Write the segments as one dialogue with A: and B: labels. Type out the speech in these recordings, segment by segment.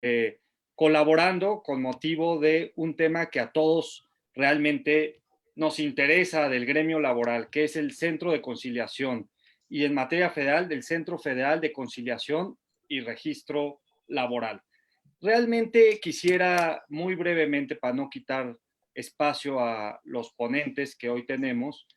A: eh, colaborando con motivo de un tema que a todos realmente nos interesa del gremio laboral, que es el Centro de Conciliación, y en materia federal del Centro Federal de Conciliación y Registro Laboral. Realmente quisiera muy brevemente, para no quitar espacio a los ponentes que hoy tenemos,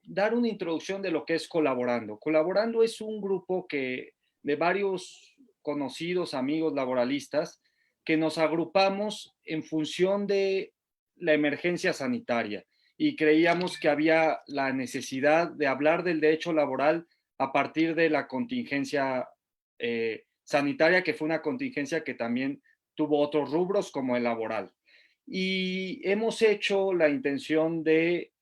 A: dar una introducción de lo que es Colaborando. Colaborando es un grupo de varios conocidos amigos laboralistas que nos agrupamos en función de la emergencia sanitaria y creíamos que había la necesidad de hablar del derecho laboral a partir de la contingencia sanitaria, que fue una contingencia que también tuvo otros rubros como el laboral. Y hemos hecho la intención de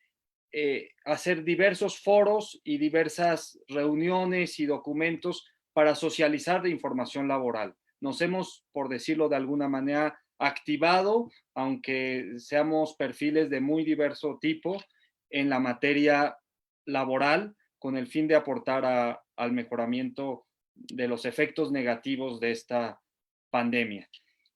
A: hacer diversos foros y diversas reuniones y documentos para socializar de información laboral. Nos hemos, por decirlo de alguna manera, activado, aunque seamos perfiles de muy diverso tipo, en la materia laboral, con el fin de aportar al mejoramiento de los efectos negativos de esta pandemia.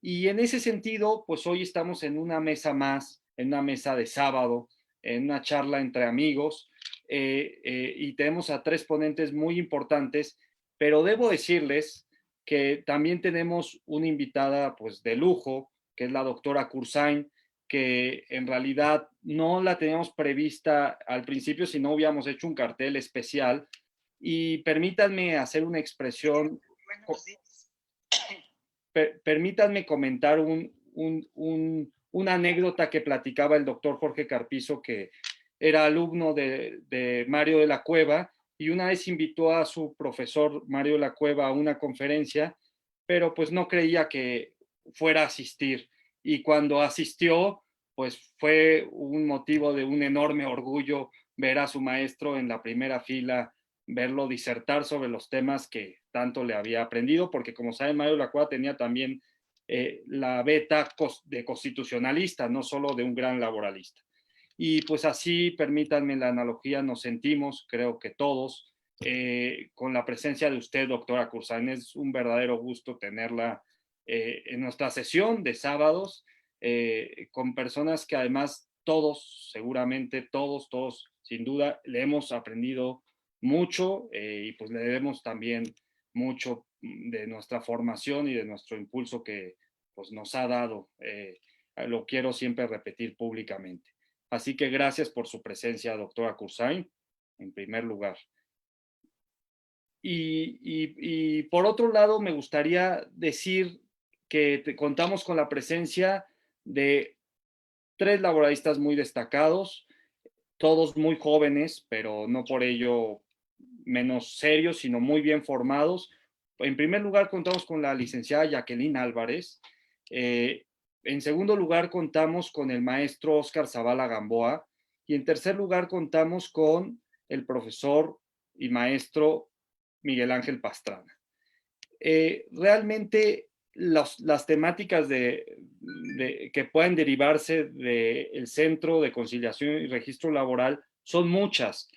A: Y en ese sentido, pues hoy estamos en una mesa más, en una mesa de sábado, en una charla entre amigos, y tenemos a tres ponentes muy importantes, pero debo decirles que también tenemos una invitada pues de lujo, que es la doctora Cursain, que en realidad no la teníamos prevista al principio, si no hubiéramos hecho un cartel especial. Y permítanme hacer una expresión,
B: Buenos días.
A: permítanme comentar una anécdota que platicaba el doctor Jorge Carpizo, que era alumno de Mario de la Cueva, y una vez invitó a su profesor Mario de la Cueva a una conferencia, pero pues no creía que fuera a asistir. Y cuando asistió, pues fue un motivo de un enorme orgullo ver a su maestro en la primera fila, verlo disertar sobre los temas que tanto le había aprendido, porque como saben, Mario Lacroix tenía también la beta de constitucionalista, no solo de un gran laboralista. Y pues así, permítanme la analogía, nos sentimos, creo que todos, con la presencia de usted, doctora Cursain. Es un verdadero gusto tenerla en nuestra sesión de sábados, con personas que además todos, seguramente todos, sin duda, le hemos aprendido mucho, y pues le debemos también mucho de nuestra formación y de nuestro impulso que pues, nos ha dado. Lo quiero siempre repetir públicamente. Así que gracias por su presencia, doctora Cursain, en primer lugar. Y por otro lado, me gustaría decir que contamos con la presencia de tres laboralistas muy destacados, todos muy jóvenes, pero no por ello menos serios, sino muy bien formados. En primer lugar, contamos con la licenciada Jacqueline Álvarez. Eh, en segundo lugar, contamos con el maestro Oscar Zavala Gamboa. Y en tercer lugar, contamos con el profesor y maestro Miguel Ángel Pastrana. Realmente las temáticas que pueden derivarse del Centro de Conciliación y Registro Laboral son muchas.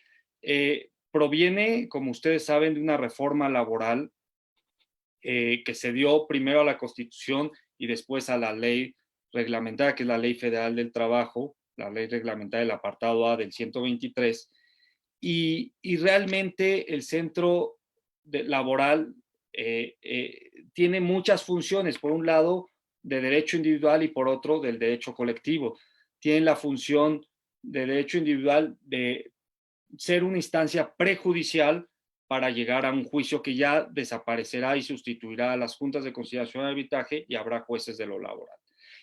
A: Proviene, como ustedes saben, de una reforma laboral que se dio primero a la Constitución y después a la ley reglamentaria, que es la Ley Federal del Trabajo, la ley reglamentaria del apartado A del 123, y realmente el centro laboral tiene muchas funciones, por un lado de derecho individual y por otro del derecho colectivo. Tiene la función de derecho individual de ser una instancia prejudicial para llegar a un juicio que ya desaparecerá y sustituirá a las juntas de conciliación y arbitraje, y habrá jueces de lo laboral.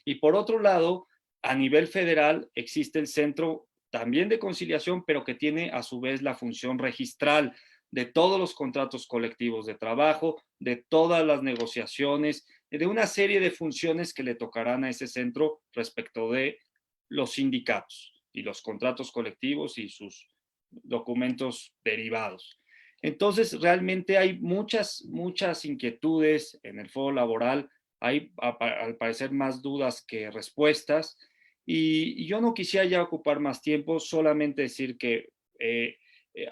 A: Y por otro lado, a nivel federal existe el Centro también de conciliación, pero que tiene a su vez la función registral de todos los contratos colectivos de trabajo, de todas las negociaciones, de una serie de funciones que le tocarán a ese centro respecto de los sindicatos y los contratos colectivos y sus documentos derivados. Entonces, realmente hay muchas inquietudes en el foro laboral, hay al parecer más dudas que respuestas, y yo no quisiera ya ocupar más tiempo, solamente decir que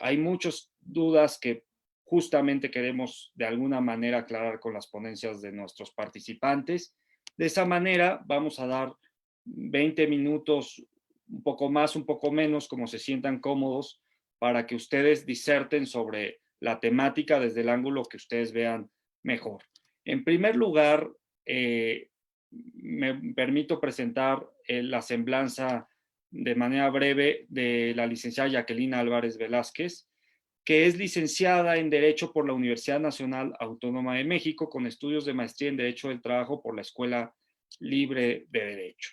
A: hay muchas dudas que justamente queremos de alguna manera aclarar con las ponencias de nuestros participantes. De esa manera vamos a dar 20 minutos, un poco más, un poco menos, como se sientan cómodos, para que ustedes diserten sobre la temática desde el ángulo que ustedes vean mejor. En primer lugar, me permito presentar la semblanza de manera breve de la licenciada Jacqueline Álvarez Velázquez, que es licenciada en Derecho por la Universidad Nacional Autónoma de México, con estudios de maestría en Derecho del Trabajo por la Escuela Libre de Derecho.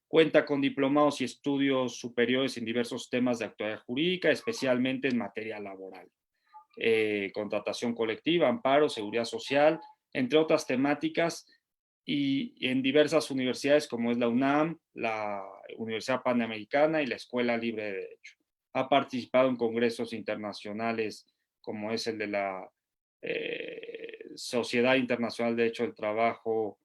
A: Cuenta con diplomados y estudios superiores en diversos temas de actualidad jurídica, especialmente en materia laboral, contratación colectiva, amparo, seguridad social, entre otras temáticas, y en diversas universidades como es la UNAM, la Universidad Panamericana y la Escuela Libre de Derecho. Ha participado en congresos internacionales como es el de la Sociedad Internacional de Derecho del Trabajo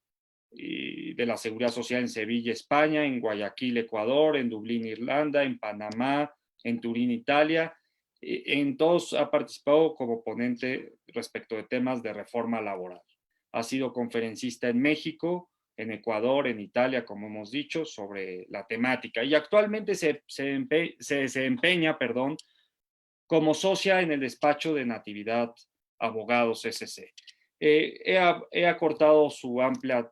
A: y de la Seguridad Social en Sevilla, España, en Guayaquil, Ecuador, en Dublín, Irlanda, en Panamá, en Turín, Italia. En todos ha participado como ponente respecto de temas de reforma laboral. Ha sido conferencista en México, en Ecuador, en Italia, como hemos dicho, sobre la temática. Y actualmente se desempeña, como socia en el despacho de Natividad Abogados SC. He acortado su amplia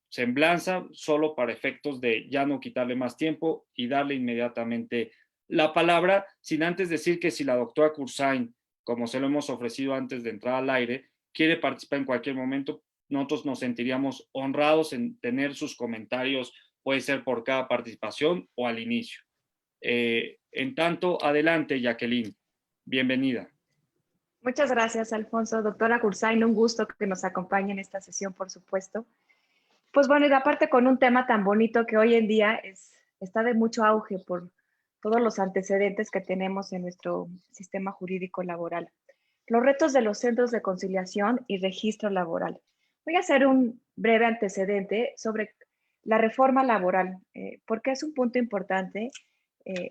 A: semblanza solo para efectos de ya no quitarle más tiempo y darle inmediatamente la palabra, sin antes decir que si la doctora Cursain, como se lo hemos ofrecido antes de entrar al aire, quiere participar en cualquier momento, nosotros nos sentiríamos honrados en tener sus comentarios, puede ser por cada participación o al inicio. En tanto, adelante, Jacqueline. Bienvenida.
B: Muchas gracias, Alfonso. Doctora Cursain, un gusto que nos acompañe en esta sesión, por supuesto. Pues bueno, y aparte con un tema tan bonito que hoy en día está de mucho auge por todos los antecedentes que tenemos en nuestro sistema jurídico laboral. Los retos de los centros de conciliación y registro laboral. Voy a hacer un breve antecedente sobre la reforma laboral, porque es un punto importante,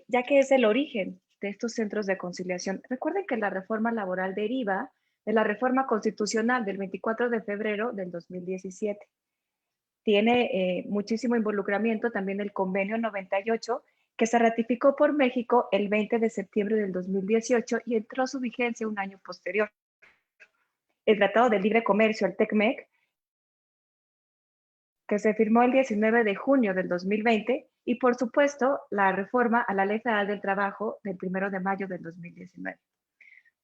B: ya que es el origen de estos centros de conciliación. Recuerden que la reforma laboral deriva de la reforma constitucional del 24 de febrero del 2017. Tiene muchísimo involucramiento también el convenio 98, que se ratificó por México el 20 de septiembre del 2018 y entró a su vigencia un año posterior. El Tratado de Libre Comercio, el TECMEC, que se firmó el 19 de junio del 2020, y por supuesto la reforma a la Ley Federal del Trabajo del 1 de mayo del 2019.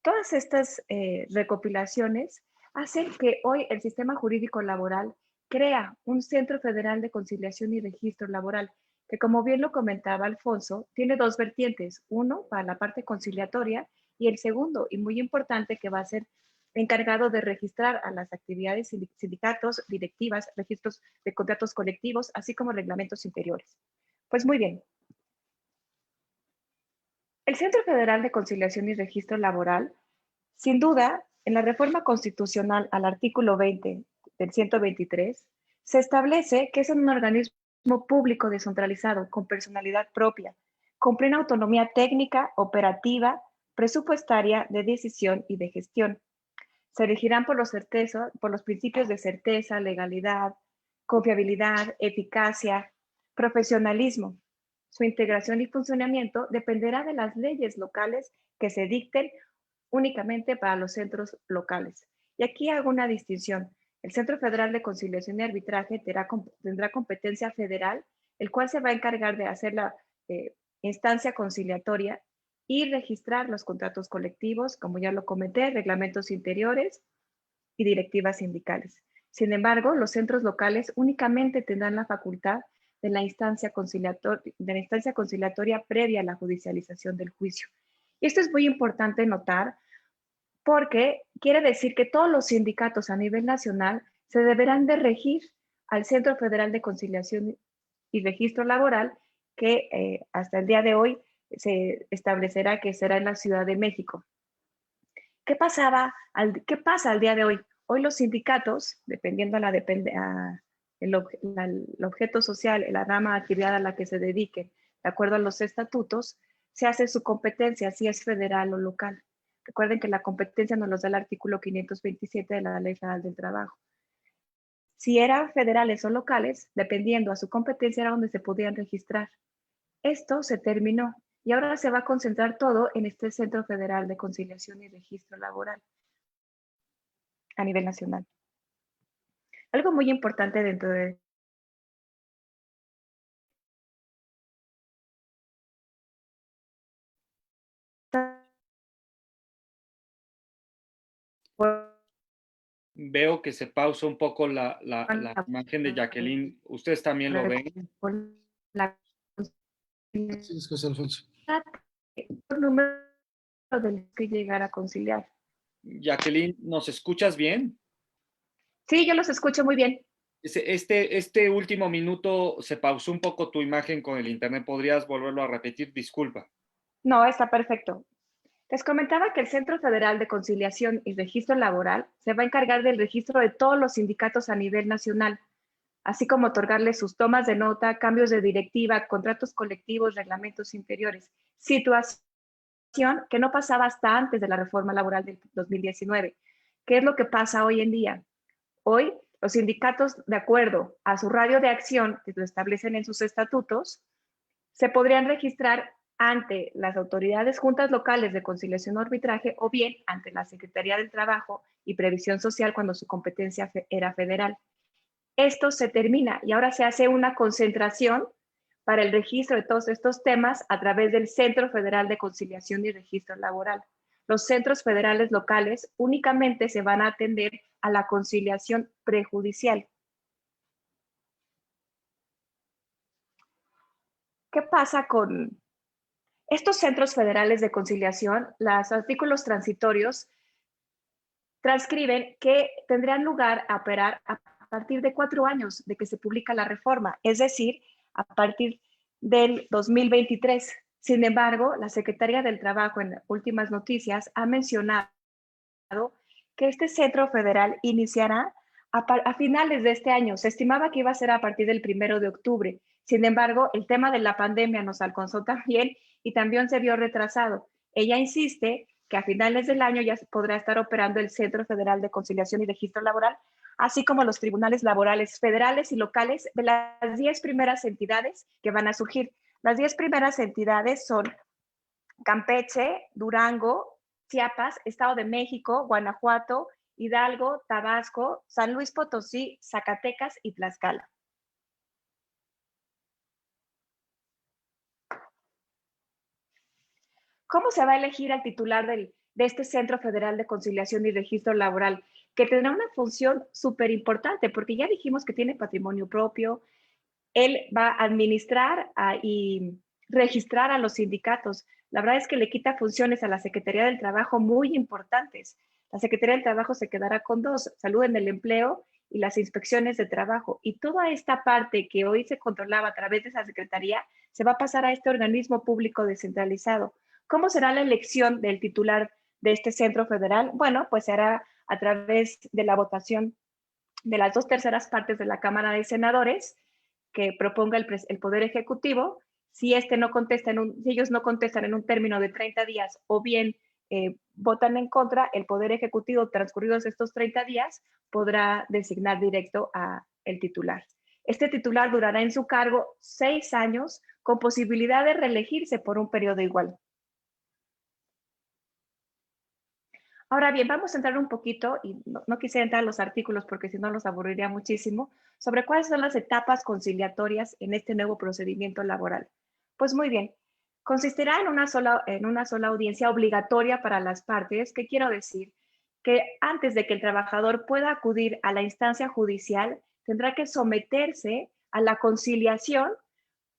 B: Todas estas recopilaciones hacen que hoy el sistema jurídico laboral crea un Centro Federal de Conciliación y Registro Laboral, que como bien lo comentaba Alfonso, tiene dos vertientes, uno para la parte conciliatoria y el segundo, y muy importante, que va a ser encargado de registrar a las actividades sindicatos, directivas, registros de contratos colectivos, así como reglamentos interiores. Pues muy bien. El Centro Federal de Conciliación y Registro Laboral, sin duda, en la reforma constitucional al artículo 20 del 123, se establece que es un organismo público descentralizado con personalidad propia, con plena autonomía técnica, operativa, presupuestaria, de decisión y de gestión. Se regirán por los principios de certeza, legalidad, confiabilidad, eficacia, profesionalismo. Su integración y funcionamiento dependerá de las leyes locales que se dicten únicamente para los centros locales. Y aquí hago una distinción. El Centro Federal de Conciliación y Arbitraje tendrá competencia federal, el cual se va a encargar de hacer la instancia conciliatoria y registrar los contratos colectivos, como ya lo comenté, reglamentos interiores y directivas sindicales. Sin embargo, los centros locales únicamente tendrán la facultad de la instancia conciliatoria previa a la judicialización del juicio. Y esto es muy importante notar porque quiere decir que todos los sindicatos a nivel nacional se deberán de regir al Centro Federal de Conciliación y Registro Laboral, que hasta el día de hoy se establecerá que será en la Ciudad de México. ¿Qué pasa al día de hoy? Hoy los sindicatos, dependiendo el objeto social, la rama de actividad a la que se dediquen, de acuerdo a los estatutos, se hace su competencia, si es federal o local. Recuerden que la competencia nos los da el artículo 527 de la Ley Federal del Trabajo. Si eran federales o locales, dependiendo a su competencia, era donde se podían registrar. Esto se terminó y ahora se va a concentrar todo en este Centro Federal de Conciliación y Registro Laboral a nivel nacional. Algo muy importante dentro de
A: Veo que se pausa un poco la imagen de Jacqueline. ¿Ustedes también lo ven?
B: la
C: Así es, José Alfonso.
B: número del que llegar a conciliar.
A: Jacqueline, ¿nos escuchas bien?
B: Sí, yo los escucho muy bien.
A: Este último minuto se pausó un poco tu imagen con el internet. ¿Podrías volverlo a repetir? Disculpa.
B: No, está perfecto. Les comentaba que el Centro Federal de Conciliación y Registro Laboral se va a encargar del registro de todos los sindicatos a nivel nacional, así como otorgarles sus tomas de nota, cambios de directiva, contratos colectivos, reglamentos inferiores, situación que no pasaba hasta antes de la reforma laboral del 2019. ¿Qué es lo que pasa hoy en día? Hoy, los sindicatos, de acuerdo a su radio de acción, que lo establecen en sus estatutos, se podrían registrar ante las autoridades juntas locales de conciliación o arbitraje o bien ante la Secretaría del Trabajo y Previsión Social cuando su competencia era federal. Esto se termina y ahora se hace una concentración para el registro de todos estos temas a través del Centro Federal de Conciliación y Registro Laboral. Los centros federales locales únicamente se van a atender a la conciliación prejudicial. ¿Qué pasa con estos centros federales de conciliación? Los artículos transitorios transcriben que tendrán lugar a operar a partir de 4 años de que se publica la reforma, es decir, a partir del 2023. Sin embargo, la Secretaría del Trabajo en últimas noticias ha mencionado que este centro federal iniciará a finales de este año. Se estimaba que iba a ser a partir del 1 de octubre. Sin embargo, el tema de la pandemia nos alcanzó también y también se vio retrasado. Ella insiste que a finales del año ya podrá estar operando el Centro Federal de Conciliación y Registro Laboral, así como los tribunales laborales federales y locales de las 10 primeras entidades que van a surgir. Las 10 primeras entidades son Campeche, Durango, Chiapas, Estado de México, Guanajuato, Hidalgo, Tabasco, San Luis Potosí, Zacatecas y Tlaxcala. ¿Cómo se va a elegir al titular de este Centro Federal de Conciliación y Registro Laboral? Que tendrá una función súper importante, porque ya dijimos que tiene patrimonio propio, él va a administrar y registrar a los sindicatos. La verdad es que le quita funciones a la Secretaría del Trabajo muy importantes. La Secretaría del Trabajo se quedará con 2, salud en el empleo y las inspecciones de trabajo. Y toda esta parte que hoy se controlaba a través de esa Secretaría se va a pasar a este organismo público descentralizado. ¿Cómo será la elección del titular de este centro federal? Bueno, pues será a través de la votación de las 2/3 partes de la Cámara de Senadores que proponga el Poder Ejecutivo. Si, si ellos no contestan en un término de 30 días o bien votan en contra, el Poder Ejecutivo, transcurridos estos 30 días, podrá designar directo a el titular. Este titular durará en su cargo 6 años con posibilidad de reelegirse por un periodo igual. Ahora bien, vamos a entrar un poquito, y no quisiera entrar a los artículos porque si no los aburriría muchísimo, sobre cuáles son las etapas conciliatorias en este nuevo procedimiento laboral. Pues muy bien, consistirá en una sola audiencia obligatoria para las partes, que quiero decir que antes de que el trabajador pueda acudir a la instancia judicial, tendrá que someterse a la conciliación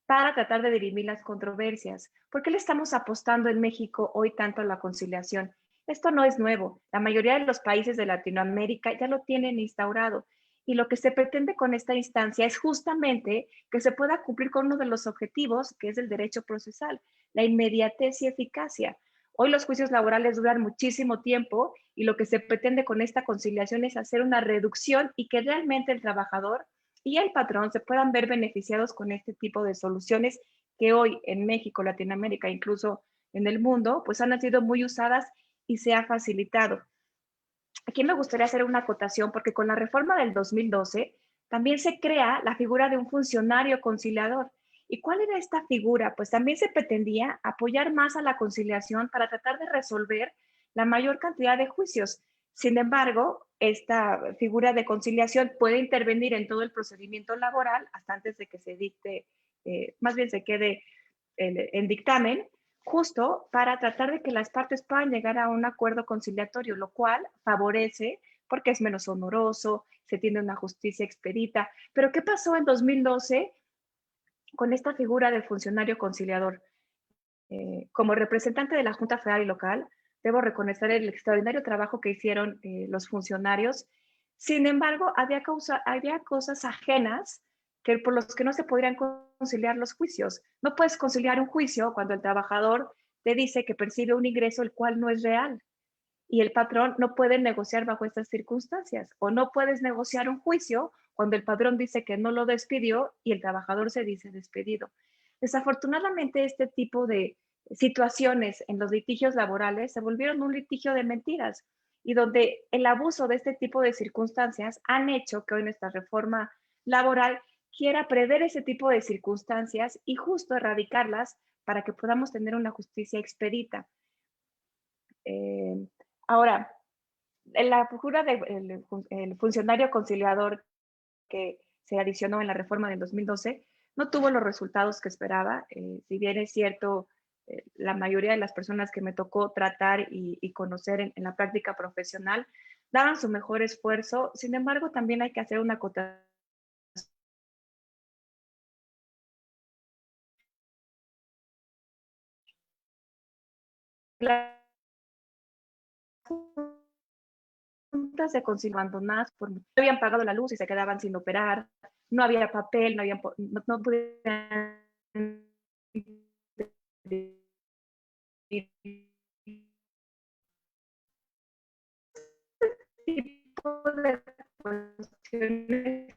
B: para tratar de dirimir las controversias. ¿Por qué le estamos apostando en México hoy tanto a la conciliación? Esto no es nuevo. La mayoría de los países de Latinoamérica ya lo tienen instaurado. Y lo que se pretende con esta instancia es justamente que se pueda cumplir con uno de los objetivos, que es el derecho procesal, la inmediatez y eficacia. Hoy los juicios laborales duran muchísimo tiempo y lo que se pretende con esta conciliación es hacer una reducción y que realmente el trabajador y el patrón se puedan ver beneficiados con este tipo de soluciones que hoy en México, Latinoamérica, incluso en el mundo, pues han sido muy usadas y sea facilitado. Aquí me gustaría hacer una acotación porque con la reforma del 2012 también se crea la figura de un funcionario conciliador. ¿Y cuál era esta figura? Pues también se pretendía apoyar más a la conciliación para tratar de resolver la mayor cantidad de juicios. Sin embargo, esta figura de conciliación puede intervenir en todo el procedimiento laboral hasta antes de que se dicte, más bien se quede en dictamen, justo para tratar de que las partes puedan llegar a un acuerdo conciliatorio, lo cual favorece porque es menos oneroso, se tiene una justicia expedita. Pero ¿qué pasó en 2012 con esta figura del funcionario conciliador? Como representante de la Junta Federal y Local, debo reconocer el extraordinario trabajo que hicieron los funcionarios. Sin embargo, había cosas ajenas que por los que no se podrían conciliar los juicios. No puedes conciliar un juicio cuando el trabajador te dice que percibe un ingreso el cual no es real y el patrón no puede negociar bajo estas circunstancias, o no puedes negociar un juicio cuando el patrón dice que no lo despidió y el trabajador se dice despedido. Desafortunadamente, este tipo de situaciones en los litigios laborales se volvieron un litigio de mentiras y donde el abuso de este tipo de circunstancias han hecho que hoy nuestra reforma laboral quiera prever ese tipo de circunstancias y justo erradicarlas para que podamos tener una justicia expedita. Ahora, la figura del funcionario conciliador que se adicionó en la reforma del 2012 no tuvo los resultados que esperaba. Si bien es cierto, la mayoría de las personas que me tocó tratar y conocer en la práctica profesional daban su mejor esfuerzo. Sin embargo, también hay que hacer una acotación. Las juntas de concilio abandonadas no habían pagado la luz y se quedaban sin operar, no había papel, no podían tipo de cuestiones,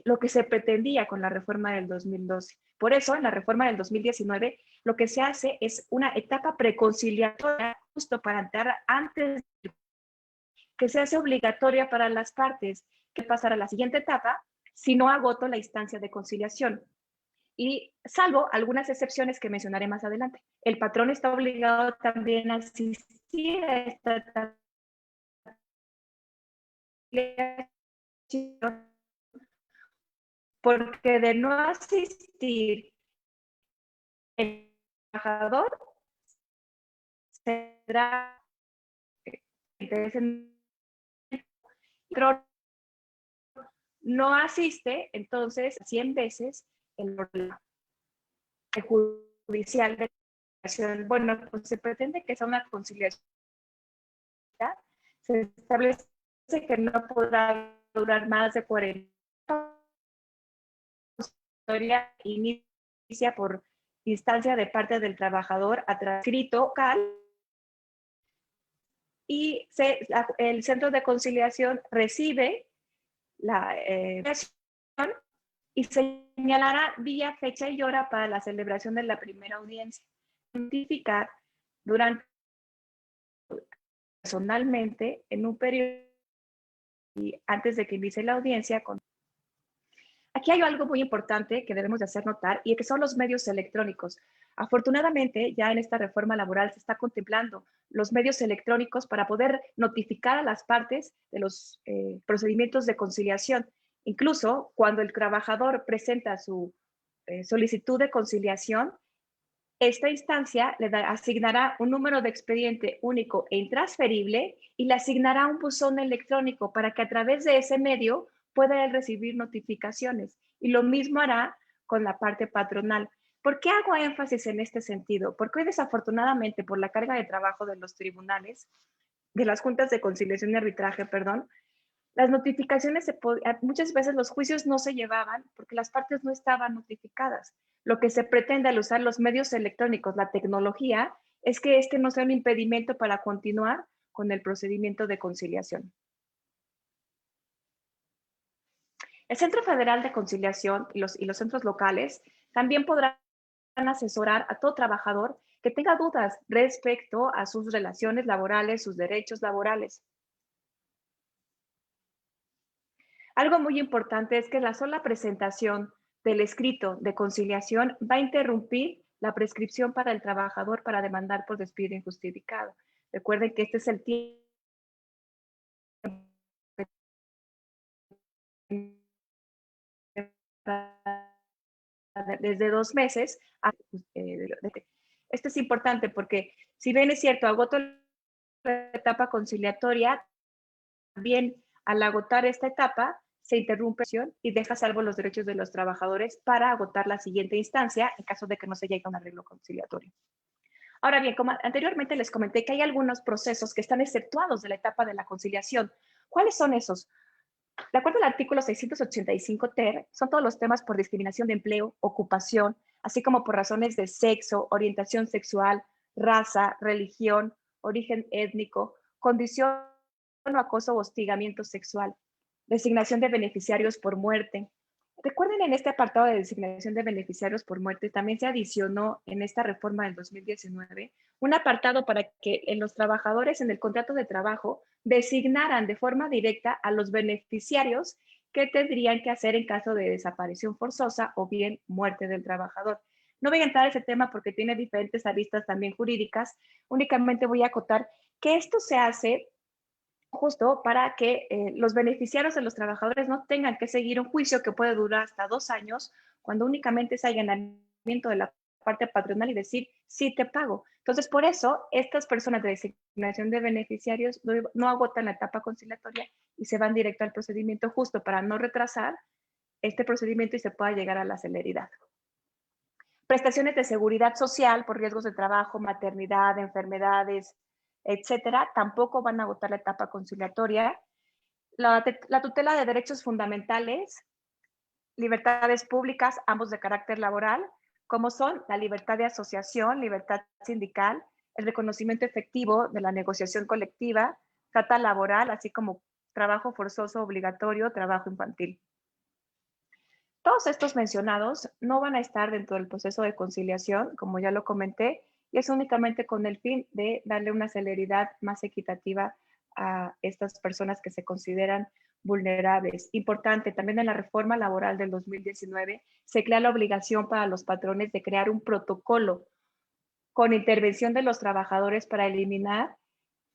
B: lo que se pretendía con la reforma del 2012. Por eso, en la reforma del 2019, lo que se hace es una etapa preconciliatoria justo para entrar antes, que se hace obligatoria para las partes, que pasar a la siguiente etapa si no agoto la instancia de conciliación. Y salvo algunas excepciones que mencionaré más adelante. El patrón está obligado también a asistir a esta etapa porque de no asistir el trabajador será no asiste, entonces 100 veces el judicial de conciliación. Bueno, pues se pretende que sea una conciliación. Se establece que no podrá durar más de 40. La historia inicia por instancia de parte del trabajador a transcrito local y el centro de conciliación recibe la y señalará día, fecha y hora para la celebración de la primera audiencia. Notificar durante personalmente en un periodo y antes de que inicie la audiencia. Aquí hay algo muy importante que debemos de hacer notar y que son los medios electrónicos. Afortunadamente, ya en esta reforma laboral se está contemplando los medios electrónicos para poder notificar a las partes de los procedimientos de conciliación. Incluso cuando el trabajador presenta su solicitud de conciliación, esta instancia le asignará un número de expediente único e intransferible y le asignará un buzón electrónico para que a través de ese medio pueda él recibir notificaciones. Y lo mismo hará con la parte patronal. ¿Por qué hago énfasis en este sentido? Porque hoy desafortunadamente por la carga de trabajo de los tribunales, de las juntas de conciliación y arbitraje, perdón, las notificaciones, muchas veces los juicios no se llevaban porque las partes no estaban notificadas. Lo que se pretende al usar los medios electrónicos, la tecnología, es que este no sea un impedimento para continuar con el procedimiento de conciliación. El Centro Federal de Conciliación y los centros locales también podrán asesorar a todo trabajador que tenga dudas respecto a sus relaciones laborales, sus derechos laborales. Algo muy importante es que la sola presentación del escrito de conciliación va a interrumpir la prescripción para el trabajador para demandar por despido injustificado. Recuerden que este es el tiempo desde 2 meses. Esto es importante porque si bien es cierto, agoto la etapa conciliatoria, también al agotar esta etapa se interrumpe y deja salvo los derechos de los trabajadores para agotar la siguiente instancia en caso de que no se llegue a un arreglo conciliatorio. Ahora bien, como anteriormente les comenté que hay algunos procesos que están exceptuados de la etapa de la conciliación. ¿Cuáles son esos? De acuerdo al artículo 685 ter, son todos los temas por discriminación de empleo, ocupación, así como por razones de sexo, orientación sexual, raza, religión, origen étnico, condición o acoso o hostigamiento sexual, designación de beneficiarios por muerte. Recuerden, en este apartado de designación de beneficiarios por muerte también se adicionó en esta reforma del 2019 un apartado para que los trabajadores en el contrato de trabajo designaran de forma directa a los beneficiarios que tendrían que hacer en caso de desaparición forzosa o bien muerte del trabajador. No voy a entrar a ese tema porque tiene diferentes aristas también jurídicas, únicamente voy a acotar que esto se hace justo para que los beneficiarios de los trabajadores no tengan que seguir un juicio que puede durar hasta 2 años, cuando únicamente es allanamiento de la parte patronal y decir, sí te pago. Entonces, por eso, estas personas de designación de beneficiarios no agotan la etapa conciliatoria y se van directo al procedimiento justo para no retrasar este procedimiento y se pueda llegar a la celeridad. Prestaciones de seguridad social por riesgos de trabajo, maternidad, enfermedades, etcétera, tampoco van a agotar la etapa conciliatoria. La tutela de derechos fundamentales, libertades públicas, ambos de carácter laboral, como son la libertad de asociación, libertad sindical, el reconocimiento efectivo de la negociación colectiva, trata laboral, así como trabajo forzoso obligatorio, trabajo infantil. Todos estos mencionados no van a estar dentro del proceso de conciliación, como ya lo comenté, y es únicamente con el fin de darle una celeridad más equitativa a estas personas que se consideran vulnerables. Importante, también en la reforma laboral del 2019 se crea la obligación para los patrones de crear un protocolo con intervención de los trabajadores para eliminar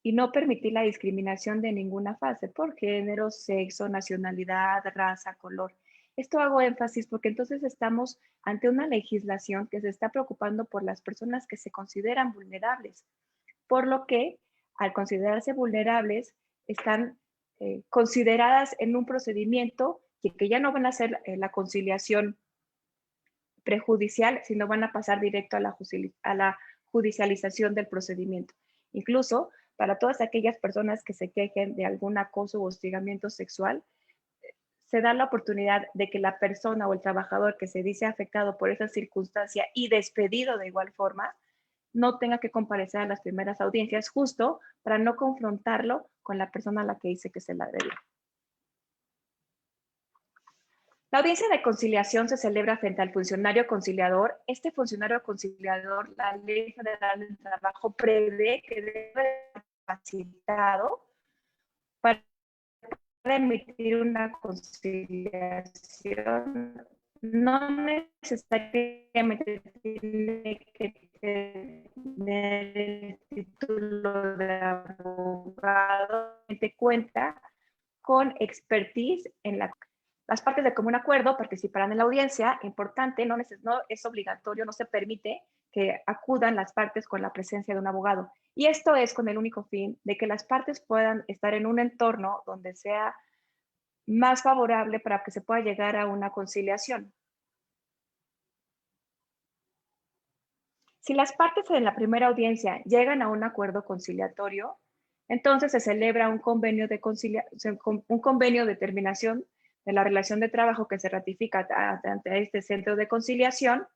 B: y no permitir la discriminación de ninguna fase por género, sexo, nacionalidad, raza, color. Esto hago énfasis porque entonces estamos ante una legislación que se está preocupando por las personas que se consideran vulnerables, por lo que al considerarse vulnerables están consideradas en un procedimiento que ya no van a ser la conciliación prejudicial, sino van a pasar directo a la judicialización del procedimiento. Incluso para todas aquellas personas que se quejen de algún acoso o hostigamiento sexual, se da la oportunidad de que la persona o el trabajador que se dice afectado por esa circunstancia y despedido de igual forma, no tenga que comparecer a las primeras audiencias, justo para no confrontarlo con la persona a la que dice que se la agredió. La audiencia de conciliación se celebra frente al funcionario conciliador. Este funcionario conciliador, la Ley Federal del Trabajo prevé que debe ser capacitado para emitir una conciliación. No necesariamente tiene que tener el título de abogado, que cuenta con expertise en la. Las partes de común acuerdo participarán en la audiencia. Importante, no es obligatorio, no se permite que acudan las partes con la presencia de un abogado. Y esto es con el único fin de que las partes puedan estar en un entorno donde sea más favorable para que se pueda llegar a una conciliación. Si las partes en la primera audiencia llegan a un acuerdo conciliatorio, entonces se celebra un convenio de terminación de la relación de trabajo que se ratifica ante este centro de conciliación,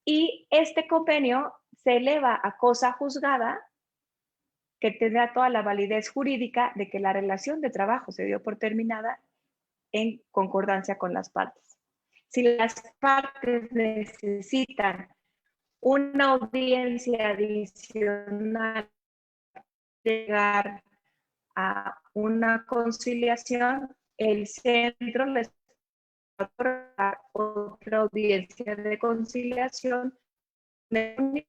B: y este convenio se eleva a cosa juzgada que tendrá toda la validez jurídica de que la relación de trabajo se dio por terminada en concordancia con las partes. Si las partes necesitan una audiencia adicional, llegar a una conciliación, el centro les otorga otra audiencia de conciliación de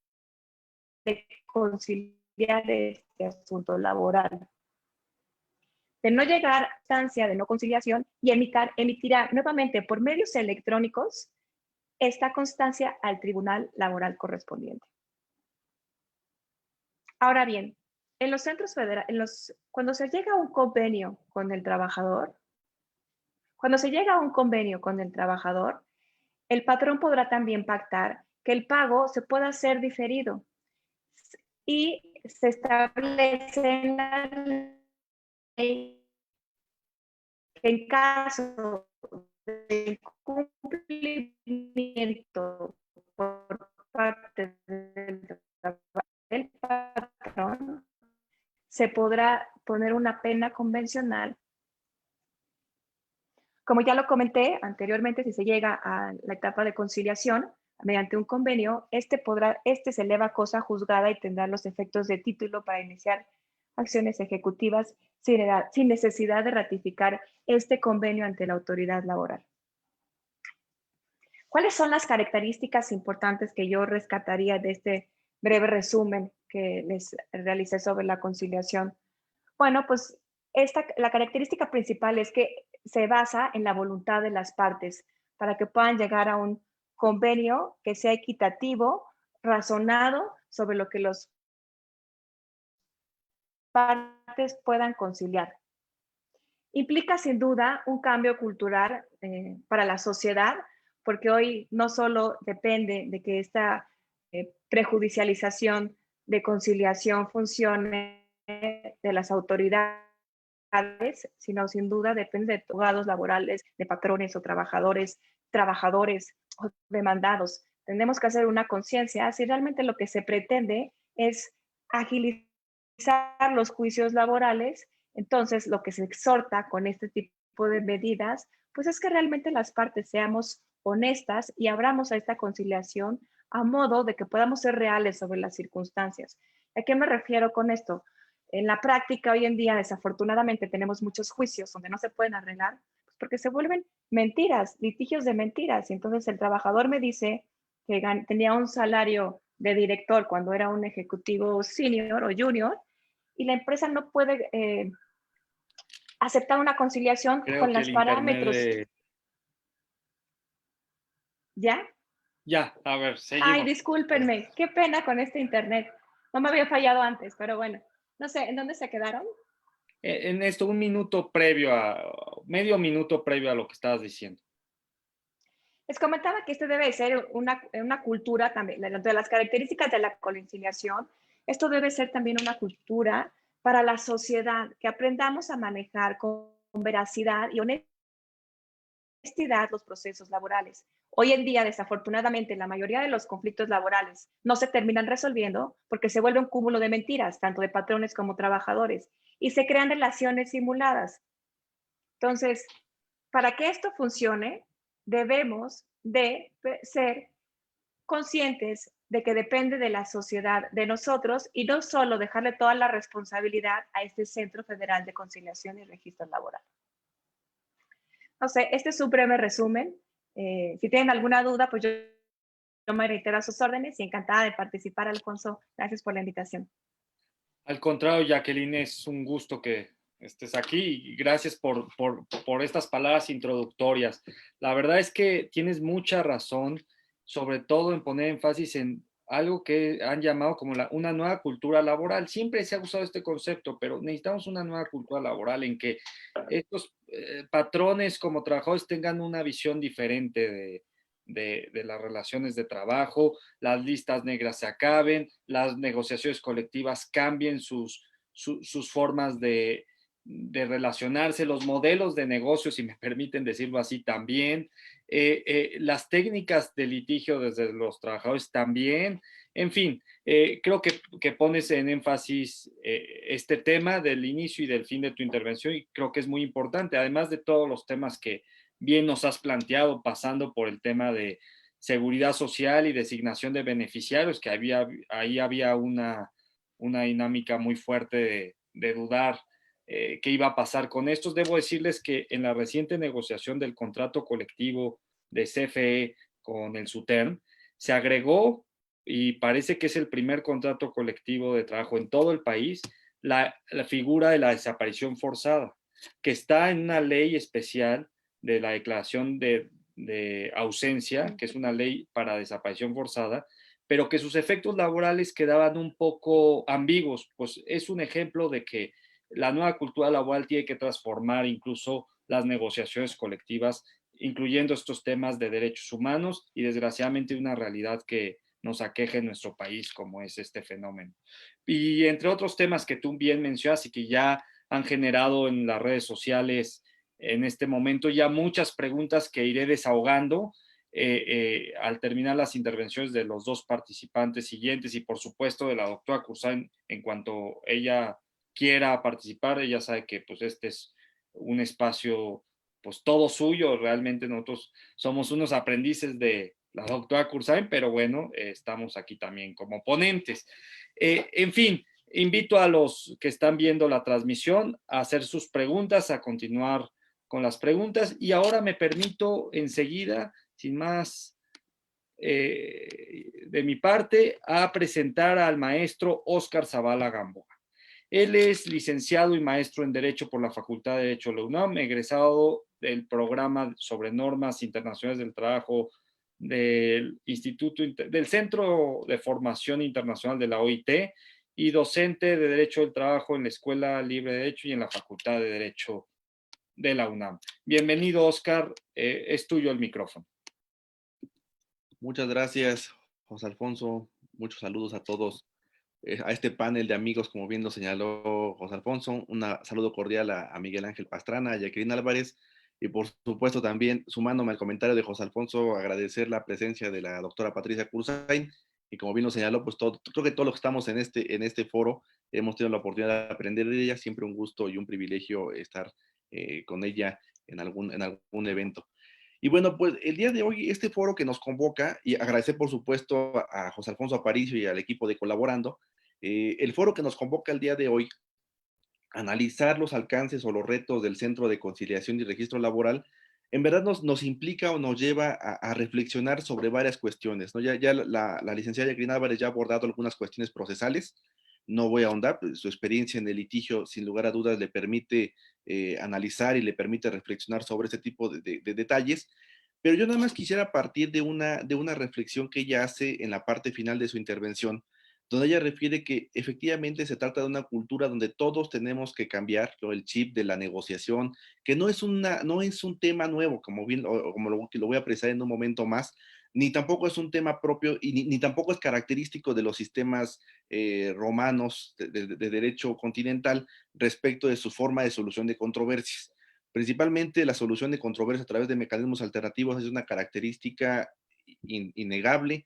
B: conciliar este asunto laboral. De no llegar a instancia de no conciliación y emitirá nuevamente por medios electrónicos esta constancia al tribunal laboral correspondiente. Ahora bien, en los centros federales, cuando se llega a un convenio con el trabajador, el patrón podrá también pactar que el pago se pueda hacer diferido y se establece en la ley que en caso de cumplimiento por parte del patrón, se podrá poner una pena convencional. Como ya lo comenté anteriormente, si se llega a la etapa de conciliación mediante un convenio, este se eleva a cosa juzgada y tendrá los efectos de título para iniciar acciones ejecutivas sin necesidad de ratificar este convenio ante la autoridad laboral. ¿Cuáles son las características importantes que yo rescataría de este breve resumen que les realicé sobre la conciliación? Bueno, pues la característica principal es que se basa en la voluntad de las partes para que puedan llegar a un convenio que sea equitativo, razonado, sobre lo que las partes puedan conciliar. Implica sin duda un cambio cultural para la sociedad, porque hoy no solo depende de que esta prejudicialización de conciliación funcione de las autoridades, sino sin duda depende de abogados laborales, de patrones o trabajadores o demandados. Tenemos que hacer una conciencia si realmente lo que se pretende es agilizar los juicios laborales. Entonces, lo que se exhorta con este tipo de medidas, pues es que realmente las partes seamos honestas y abramos a esta conciliación a modo de que podamos ser reales sobre las circunstancias. ¿A qué me refiero con esto? En la práctica, hoy en día, desafortunadamente, tenemos muchos juicios donde no se pueden arreglar, pues porque se vuelven mentiras, litigios de mentiras. Y entonces el trabajador me dice que tenía un salario de director cuando era un ejecutivo senior o junior, y la empresa no puede aceptar una conciliación
A: Creo
B: con
A: que
B: los
A: el
B: parámetros.
A: internet
B: ¿Ya?
A: Ya, a ver,
B: Ay,
A: seguimos.
B: discúlpenme, qué pena con este internet. No me había fallado antes, pero bueno. No sé, ¿en dónde se quedaron?
A: En esto, medio minuto previo a lo que estabas diciendo.
B: Les comentaba que este debe ser una cultura también, de las características de la conciliación, esto debe ser también una cultura para la sociedad, que aprendamos a manejar con veracidad y honestidad los procesos laborales. Hoy en día, desafortunadamente, la mayoría de los conflictos laborales no se terminan resolviendo porque se vuelve un cúmulo de mentiras, tanto de patrones como trabajadores, y se crean relaciones simuladas. Entonces, para que esto funcione, debemos de ser conscientes de que depende de la sociedad, de nosotros, y no solo dejarle toda la responsabilidad a este Centro Federal de Conciliación y Registro Laboral. No sé, este es un breve resumen. Si tienen alguna duda, pues yo me reitero a sus órdenes y encantada de participar, Alfonso. Gracias por la invitación.
A: Al contrario, Jacqueline, es un gusto que estés aquí y gracias por estas palabras introductorias. La verdad es que tienes mucha razón, sobre todo en poner énfasis en algo que han llamado como una nueva cultura laboral. Siempre se ha usado este concepto, pero necesitamos una nueva cultura laboral en que estos patrones como trabajadores tengan una visión diferente de las relaciones de trabajo, las listas negras se acaben, las negociaciones colectivas cambien sus formas de relacionarse, los modelos de negocio, si me permiten decirlo así, también, las técnicas de litigio desde los trabajadores también, en fin, creo que pones en énfasis este tema del inicio y del fin de tu intervención y creo que es muy importante, además de todos los temas que bien nos has planteado, pasando por el tema de seguridad social y designación de beneficiarios, que ahí había una dinámica muy fuerte de dudar qué iba a pasar con estos. Debo decirles que en la reciente negociación del contrato colectivo de CFE con el SUTERM, se agregó, y parece que es el primer contrato colectivo de trabajo en todo el país, la figura de la desaparición forzada, que está en una ley especial de la declaración de ausencia, que es una ley para desaparición forzada, pero que sus efectos laborales quedaban un poco ambiguos. Pues es un ejemplo de que la nueva cultura laboral tiene que transformar incluso las negociaciones colectivas, incluyendo estos temas de derechos humanos y desgraciadamente una realidad que nos aqueja en nuestro país, como es este fenómeno. Y entre otros temas que tú bien mencionas y que ya han generado en las redes sociales en este momento ya muchas preguntas que iré desahogando al terminar las intervenciones de los dos participantes siguientes y por supuesto de la doctora Cursain en cuanto ella quiera participar. Ella sabe que pues este es un espacio pues todo suyo. Realmente nosotros somos unos aprendices de la doctora Cursain, pero bueno, estamos aquí también como ponentes. En fin, invito a los que están viendo la transmisión a hacer sus preguntas, a continuar con las preguntas y ahora me permito enseguida, sin más de mi parte, a presentar al maestro Óscar Zavala Gamboa. Él es licenciado y maestro en Derecho por la Facultad de Derecho de la UNAM, egresado del programa sobre normas internacionales del trabajo del Instituto del Centro de Formación Internacional de la OIT y docente de Derecho del Trabajo en la Escuela Libre de Derecho y en la Facultad de Derecho de la UNAM. Bienvenido, Óscar. Es tuyo el micrófono.
D: Muchas gracias, José Alfonso. Muchos saludos a todos, a este panel de amigos, como bien lo señaló José Alfonso. Un saludo cordial a Miguel Ángel Pastrana, a Jacqueline Álvarez, y por supuesto también, sumándome al comentario de José Alfonso, agradecer la presencia de la doctora Patricia Cursain, y como bien lo señaló, pues creo que todos los que estamos en este foro hemos tenido la oportunidad de aprender de ella. Siempre un gusto y un privilegio estar con ella en algún evento. Y bueno, pues el día de hoy, este foro que nos convoca, y agradecer por supuesto a José Alfonso Aparicio y al equipo de Colaborando, el foro que nos convoca el día de hoy, analizar los alcances o los retos del Centro de Conciliación y Registro Laboral, en verdad nos implica o nos lleva a reflexionar sobre varias cuestiones, ¿no? Ya la licenciada Jacqueline Álvarez ya ha abordado algunas cuestiones procesales, no voy a ahondar, pues, su experiencia en el litigio, sin lugar a dudas, le permite analizar y le permite reflexionar sobre este tipo de detalles, pero yo nada más quisiera partir de una reflexión que ella hace en la parte final de su intervención, donde ella refiere que efectivamente se trata de una cultura donde todos tenemos que cambiar, ¿no?, el chip de la negociación, que no es un tema nuevo, como bien, o como que lo voy a precisar en un momento más, ni tampoco es un tema propio y ni tampoco es característico de los sistemas romanos de derecho continental respecto de su forma de solución de controversias. Principalmente la solución de controversias a través de mecanismos alternativos es una característica innegable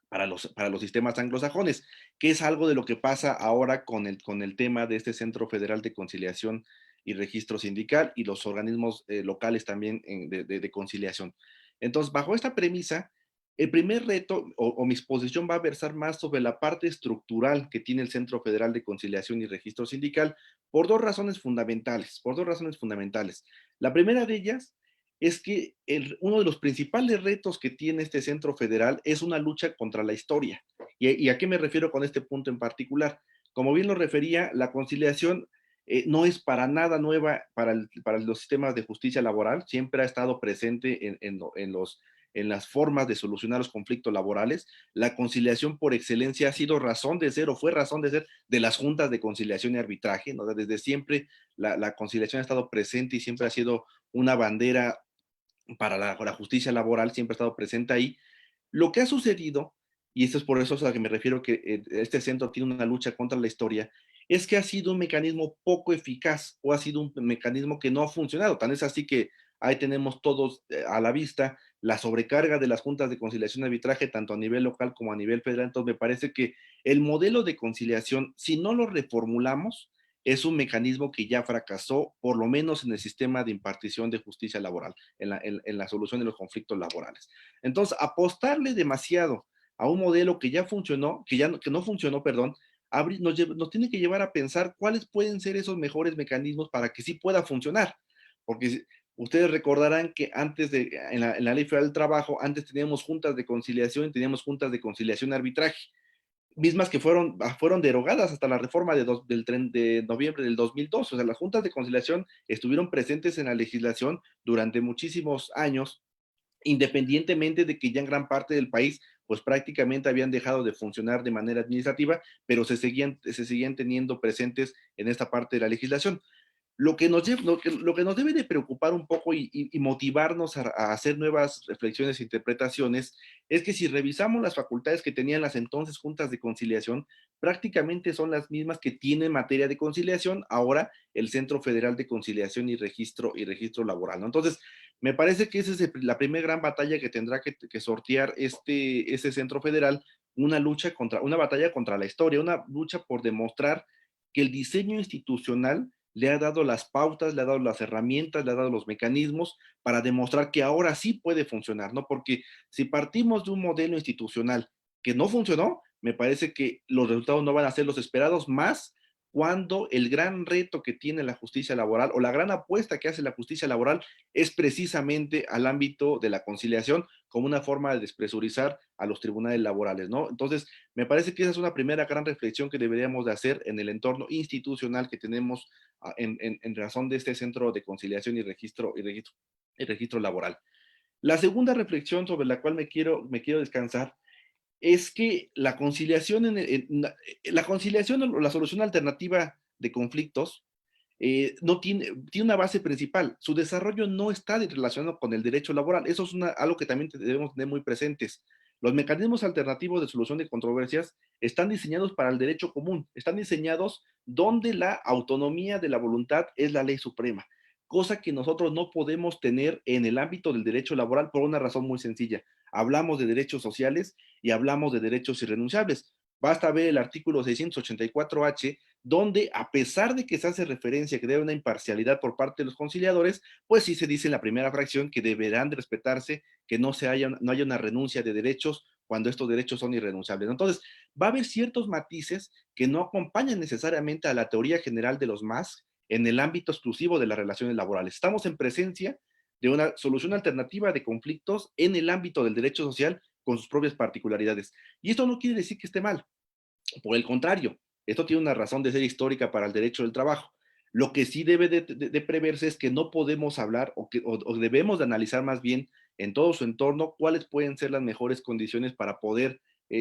D: para los sistemas anglosajones, que es algo de lo que pasa ahora con el tema de este Centro Federal de Conciliación y Registro Sindical y los organismos locales también de conciliación. Entonces, bajo esta premisa, el primer reto o mi exposición va a versar más sobre la parte estructural que tiene el Centro Federal de Conciliación y Registro Sindical por dos razones fundamentales, La primera de ellas es que uno de los principales retos que tiene este centro federal es una lucha contra la historia. ¿Y a qué me refiero con este punto en particular? Como bien lo refería, la conciliación no es para nada nueva para los sistemas de justicia laboral, siempre ha estado presente en las formas de solucionar los conflictos laborales. La conciliación por excelencia ha sido razón de ser o fue razón de ser de las juntas de conciliación y arbitraje, ¿no? Desde siempre la conciliación ha estado presente y siempre ha sido una bandera para la justicia laboral, siempre ha estado presente ahí. Lo que ha sucedido, y esto es por eso a lo que me refiero, que este centro tiene una lucha contra la historia, es que ha sido un mecanismo poco eficaz o ha sido un mecanismo que no ha funcionado. Tan es así que ahí tenemos todos a la vista la sobrecarga de las juntas de conciliación y arbitraje, tanto a nivel local como a nivel federal. Entonces me parece que el modelo de conciliación, si no lo reformulamos, es un mecanismo que ya fracasó, por lo menos en el sistema de impartición de justicia laboral, en la solución de los conflictos laborales. Entonces, apostarle demasiado a un modelo que ya funcionó, que no funcionó, perdón, nos tiene que llevar a pensar cuáles pueden ser esos mejores mecanismos para que sí pueda funcionar. Porque ustedes recordarán que antes en la Ley Federal del Trabajo, antes teníamos juntas de conciliación y teníamos juntas de conciliación y arbitraje, mismas que fueron derogadas hasta la reforma de noviembre del 2002. O sea, las juntas de conciliación estuvieron presentes en la legislación durante muchísimos años, independientemente de que ya en gran parte del país, pues prácticamente habían dejado de funcionar de manera administrativa, pero se seguían teniendo presentes en esta parte de la legislación. Lo que nos debe de preocupar un poco y motivarnos a hacer nuevas reflexiones e interpretaciones es que si revisamos las facultades que tenían las entonces juntas de conciliación, prácticamente son las mismas que tiene en materia de conciliación ahora el Centro Federal de Conciliación y Registro Laboral, ¿no? Entonces, me parece que esa es la primera gran batalla que tendrá que sortear ese Centro Federal, una batalla contra la historia, una lucha por demostrar que el diseño institucional le ha dado las pautas, le ha dado las herramientas, le ha dado los mecanismos para demostrar que ahora sí puede funcionar, ¿no? Porque si partimos de un modelo institucional que no funcionó, me parece que los resultados no van a ser los esperados, más cuando el gran reto que tiene la justicia laboral o la gran apuesta que hace la justicia laboral es precisamente al ámbito de la conciliación como una forma de despresurizar a los tribunales laborales, ¿no? Entonces, me parece que esa es una primera gran reflexión que deberíamos de hacer en el entorno institucional que tenemos en razón de este centro de conciliación y registro laboral. La segunda reflexión sobre la cual me quiero descansar es que la conciliación o la solución alternativa de conflictos no tiene una base principal. Su desarrollo no está relacionado con el derecho laboral. Eso es algo que también debemos tener muy presentes. Los mecanismos alternativos de solución de controversias están diseñados para el derecho común, están diseñados donde la autonomía de la voluntad es la ley suprema, cosa que nosotros no podemos tener en el ámbito del derecho laboral por una razón muy sencilla. Hablamos de derechos sociales y hablamos de derechos irrenunciables. Basta ver el artículo 684H, donde a pesar de que se hace referencia que debe haber una imparcialidad por parte de los conciliadores, pues sí se dice en la primera fracción que deberán de respetarse, que no haya una renuncia de derechos cuando estos derechos son irrenunciables. Entonces, va a haber ciertos matices que no acompañan necesariamente a la teoría general de los más en el ámbito exclusivo de las relaciones laborales. Estamos en presencia de una solución alternativa de conflictos en el ámbito del derecho social con sus propias particularidades. Y esto no quiere decir que esté mal. Por el contrario, esto tiene una razón de ser histórica para el derecho del trabajo. Lo que sí debe de preverse es que no podemos hablar o debemos de analizar más bien en todo su entorno cuáles pueden ser las mejores condiciones para poder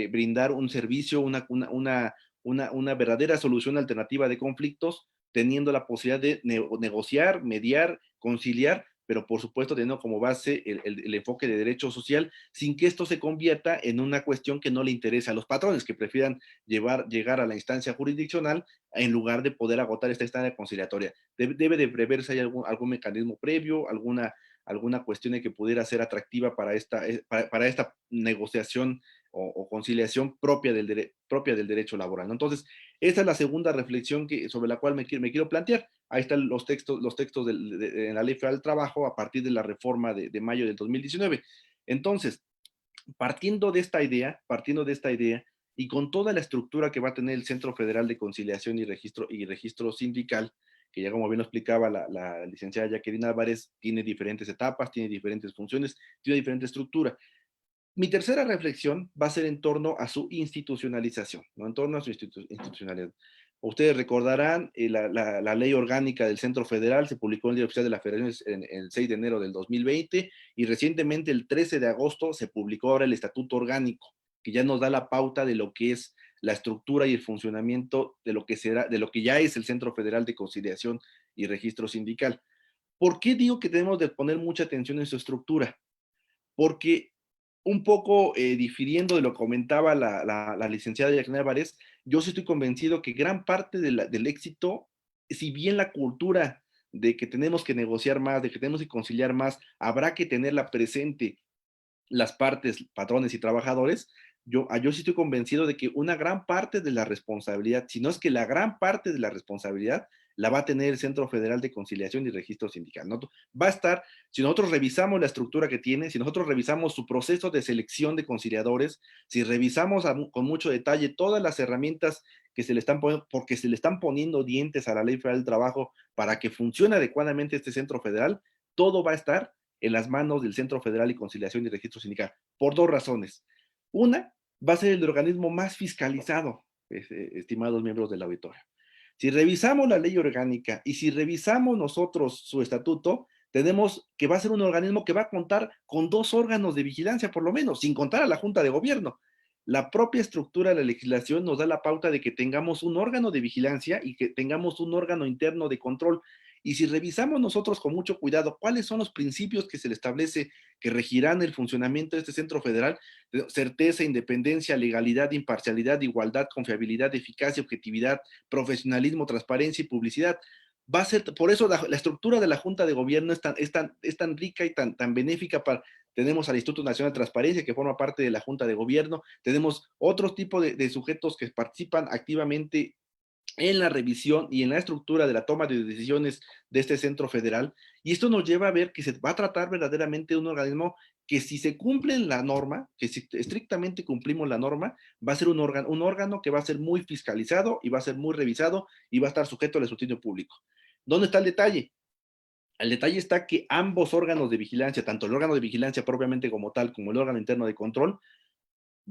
D: brindar un servicio, una verdadera solución alternativa de conflictos, teniendo la posibilidad de negociar, mediar, conciliar, pero por supuesto teniendo como base el enfoque de derecho social, sin que esto se convierta en una cuestión que no le interesa a los patrones, que prefieran llegar a la instancia jurisdiccional en lugar de poder agotar esta instancia conciliatoria. Debe de preverse si hay algún mecanismo previo, alguna cuestión que pudiera ser atractiva para esta negociación o conciliación propia del derecho laboral, ¿no? Entonces, esa es la segunda reflexión sobre la cual me quiero plantear. Ahí están los textos en la Ley Federal del Trabajo a partir de la reforma de mayo del 2019. Entonces, partiendo de esta idea y con toda la estructura que va a tener el Centro Federal de Conciliación y Registro Sindical, que ya como bien lo explicaba la licenciada Jacqueline Álvarez, tiene diferentes etapas, tiene diferentes funciones, tiene diferente estructura. Mi tercera reflexión va a ser en torno a su institucionalización, ¿no? En torno a su institucionalidad. Ustedes recordarán la ley orgánica del Centro Federal se publicó en el Diario Oficial de la Federación en el 6 de enero del 2020 y recientemente el 13 de agosto se publicó ahora el Estatuto Orgánico, que ya nos da la pauta de lo que es la estructura y el funcionamiento de lo que ya es el Centro Federal de Conciliación y Registro Sindical. ¿Por qué digo que tenemos de poner mucha atención en su estructura? Porque un poco difiriendo de lo que comentaba la licenciada Jacqueline Álvarez, yo sí estoy convencido que gran parte del éxito, si bien la cultura de que tenemos que negociar más, de que tenemos que conciliar más, habrá que tenerla presente las partes, patrones y trabajadores, yo sí estoy convencido de que una gran parte de la responsabilidad, si no es que la gran parte de la responsabilidad, la va a tener el Centro Federal de Conciliación y Registro Sindical, ¿no? Va a estar, si nosotros revisamos la estructura que tiene, si nosotros revisamos su proceso de selección de conciliadores, si revisamos con mucho detalle todas las herramientas que se le están poniendo, porque se le están poniendo dientes a la Ley Federal del Trabajo para que funcione adecuadamente este Centro Federal, todo va a estar en las manos del Centro Federal de Conciliación y Registro Sindical, por dos razones. Una, va a ser el organismo más fiscalizado, estimados miembros del auditorio. Si revisamos la ley orgánica y si revisamos nosotros su estatuto, tenemos que va a ser un organismo que va a contar con 2 órganos de vigilancia, por lo menos, sin contar a la Junta de Gobierno. La propia estructura de la legislación nos da la pauta de que tengamos un órgano de vigilancia y que tengamos un órgano interno de control. Y si revisamos nosotros con mucho cuidado cuáles son los principios que se le establece que regirán el funcionamiento de este centro federal, certeza, independencia, legalidad, imparcialidad, igualdad, confiabilidad, eficacia, objetividad, profesionalismo, transparencia y publicidad. Va a ser, por eso la estructura de la Junta de Gobierno es tan rica y tan benéfica para, tenemos al Instituto Nacional de Transparencia, que forma parte de la Junta de Gobierno, tenemos otro tipo de sujetos que participan activamente en la revisión y en la estructura de la toma de decisiones de este centro federal, y esto nos lleva a ver que se va a tratar verdaderamente de un organismo que si se cumple la norma, que si estrictamente cumplimos la norma, va a ser un órgano que va a ser muy fiscalizado y va a ser muy revisado y va a estar sujeto al escrutinio público. ¿Dónde está el detalle? El detalle está que ambos órganos de vigilancia, tanto el órgano de vigilancia propiamente como tal, como el órgano interno de control,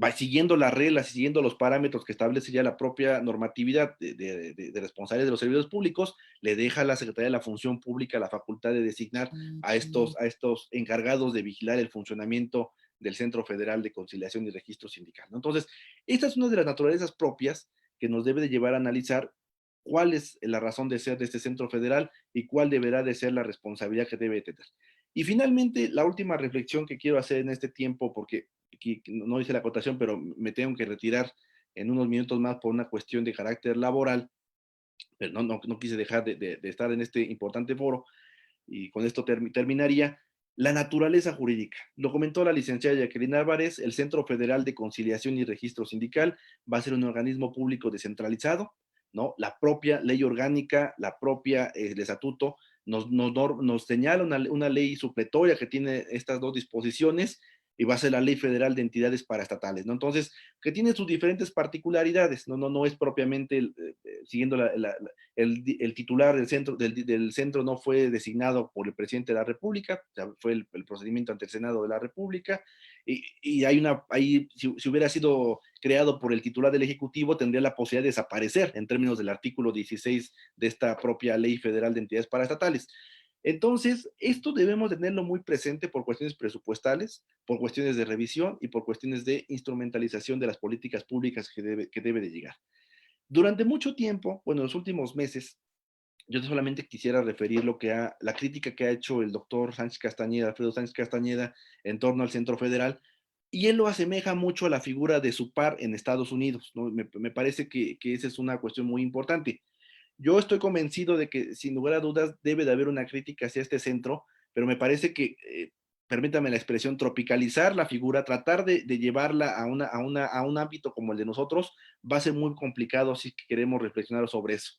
D: va siguiendo las reglas y siguiendo los parámetros que establece ya la propia normatividad de responsabilidad de los servidores públicos, le deja a la Secretaría de la Función Pública la facultad de designar a estos encargados de vigilar el funcionamiento del Centro Federal de Conciliación y Registro Sindical, ¿no? Entonces, esta es una de las naturalezas propias que nos debe de llevar a analizar cuál es la razón de ser de este Centro Federal y cuál deberá de ser la responsabilidad que debe tener. Y finalmente, la última reflexión que quiero hacer en este tiempo, porque aquí no hice la acotación, pero me tengo que retirar en unos minutos más por una cuestión de carácter laboral, pero no quise dejar de estar en este importante foro, y con esto terminaría. La naturaleza jurídica. Lo comentó la licenciada Jacqueline Álvarez, el Centro Federal de Conciliación y Registro Sindical va a ser un organismo público descentralizado, ¿no? La propia ley orgánica, la propia el estatuto, nos señala una ley supletoria que tiene estas dos disposiciones y va a ser la Ley Federal de Entidades Paraestatales, ¿no? Entonces, que tiene sus diferentes particularidades, no es propiamente siguiendo el titular del centro no fue designado por el presidente de la República, o sea, fue el procedimiento ante el Senado de la República, y si hubiera sido creado por el titular del Ejecutivo, tendría la posibilidad de desaparecer en términos del artículo 16 de esta propia Ley Federal de Entidades Paraestatales. Entonces, esto debemos tenerlo muy presente por cuestiones presupuestales, por cuestiones de revisión y por cuestiones de instrumentalización de las políticas públicas que debe de llegar. Durante mucho tiempo, bueno, en los últimos meses, yo solamente quisiera referir la crítica que ha hecho el doctor Sánchez Castañeda, Alfredo Sánchez Castañeda, en torno al Centro Federal, y él lo asemeja mucho a la figura de su par en Estados Unidos, ¿no? Me parece que esa es una cuestión muy importante. Yo estoy convencido de que, sin lugar a dudas, debe de haber una crítica hacia este centro, pero me parece que, permítame la expresión, tropicalizar la figura, tratar de llevarla a un ámbito como el de nosotros, va a ser muy complicado si queremos reflexionar sobre eso.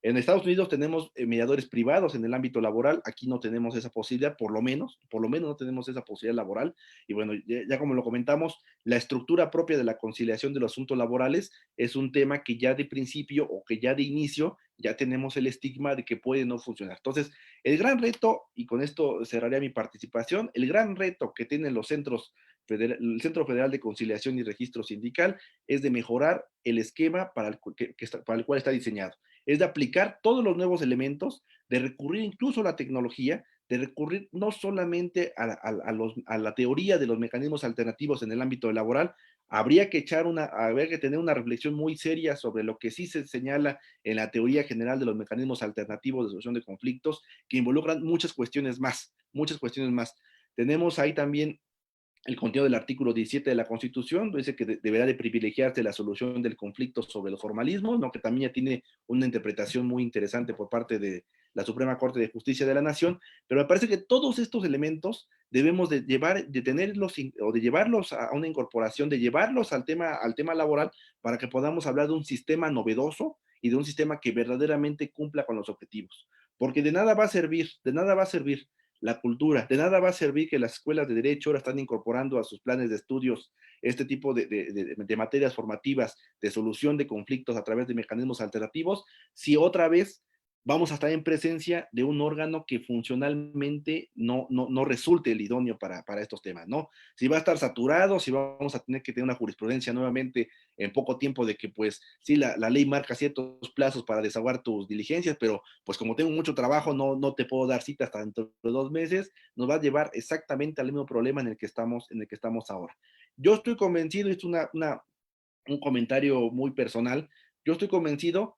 D: En Estados Unidos tenemos mediadores privados en el ámbito laboral, aquí no tenemos esa posibilidad, por lo menos no tenemos esa posibilidad laboral, y bueno, ya como lo comentamos, la estructura propia de la conciliación de los asuntos laborales es un tema que ya de principio o que ya de inicio ya tenemos el estigma de que puede no funcionar. Entonces, el gran reto, y con esto cerraría mi participación, el gran reto que tienen el Centro Federal de Conciliación y Registro Sindical es de mejorar el esquema para el cual está diseñado, es de aplicar todos los nuevos elementos, de recurrir incluso a la tecnología, de recurrir no solamente a la teoría de los mecanismos alternativos en el ámbito laboral. Habría que tener una reflexión muy seria sobre lo que sí se señala en la teoría general de los mecanismos alternativos de solución de conflictos, que involucran muchas cuestiones más. Tenemos ahí también el contenido del artículo 17 de la Constitución, dice que deberá de privilegiarse la solución del conflicto sobre los formalismos, ¿no? Que también ya tiene una interpretación muy interesante por parte de la Suprema Corte de Justicia de la Nación, pero me parece que todos estos elementos debemos de llevar, de tenerlos o de llevarlos a una incorporación, de llevarlos al tema laboral para que podamos hablar de un sistema novedoso y de un sistema que verdaderamente cumpla con los objetivos. Porque de nada va a servir la cultura. De nada va a servir que las escuelas de derecho ahora están incorporando a sus planes de estudios este tipo de materias formativas de solución de conflictos a través de mecanismos alternativos, si otra vez vamos a estar en presencia de un órgano que funcionalmente no resulte el idóneo para estos temas, ¿no? Si va a estar saturado, si vamos a tener que tener una jurisprudencia nuevamente en poco tiempo de que, pues, sí, la ley marca ciertos plazos para desahogar tus diligencias, pero pues como tengo mucho trabajo, no te puedo dar cita hasta dentro de 2 meses, nos va a llevar exactamente al mismo problema en el que estamos ahora. Yo estoy convencido, esto es un comentario muy personal, yo estoy convencido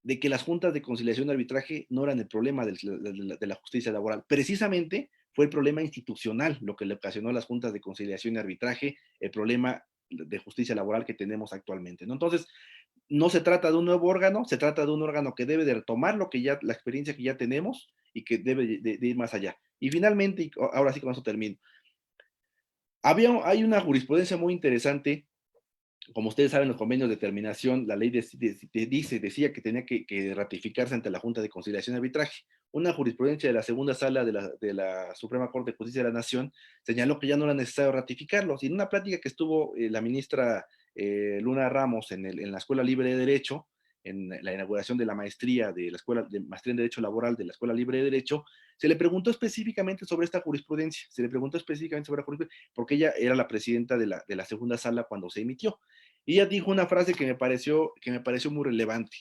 D: de que las juntas de conciliación y arbitraje no eran el problema de la justicia laboral. Precisamente fue el problema institucional lo que le ocasionó a las juntas de conciliación y arbitraje el problema de justicia laboral que tenemos actualmente, ¿no? Entonces, no se trata de un nuevo órgano, se trata de un órgano que debe de retomar la experiencia que ya tenemos y que debe de ir más allá. Y finalmente, y ahora sí con eso termino, hay una jurisprudencia muy interesante. Como ustedes saben, los convenios de terminación, la ley decía que tenía que ratificarse ante la Junta de Conciliación y Arbitraje. Una jurisprudencia de la segunda sala de la Suprema Corte de Justicia de la Nación señaló que ya no era necesario ratificarlos. Y en una plática que estuvo la ministra Luna Ramos en la Escuela Libre de Derecho, en la inauguración de la maestría de la Escuela de Maestría en Derecho Laboral de la Escuela Libre de Derecho, se le preguntó específicamente sobre esta jurisprudencia, porque ella era la presidenta de la segunda sala cuando se emitió. Y ella dijo una frase que me pareció muy relevante.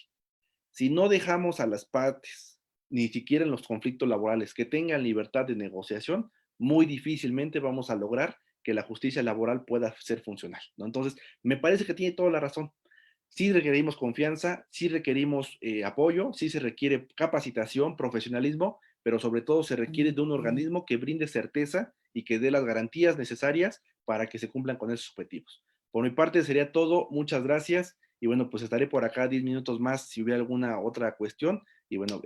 D: Si no dejamos a las partes, ni siquiera en los conflictos laborales, que tengan libertad de negociación, muy difícilmente vamos a lograr que la justicia laboral pueda ser funcional, ¿no? Entonces, me parece que tiene toda la razón. Sí requerimos confianza, sí requerimos apoyo, sí se requiere capacitación, profesionalismo, pero sobre todo se requiere de un organismo que brinde certeza y que dé las garantías necesarias para que se cumplan con esos objetivos. Por mi parte sería todo, muchas gracias y bueno, pues estaré por acá 10 minutos más si hubiera alguna otra cuestión y bueno,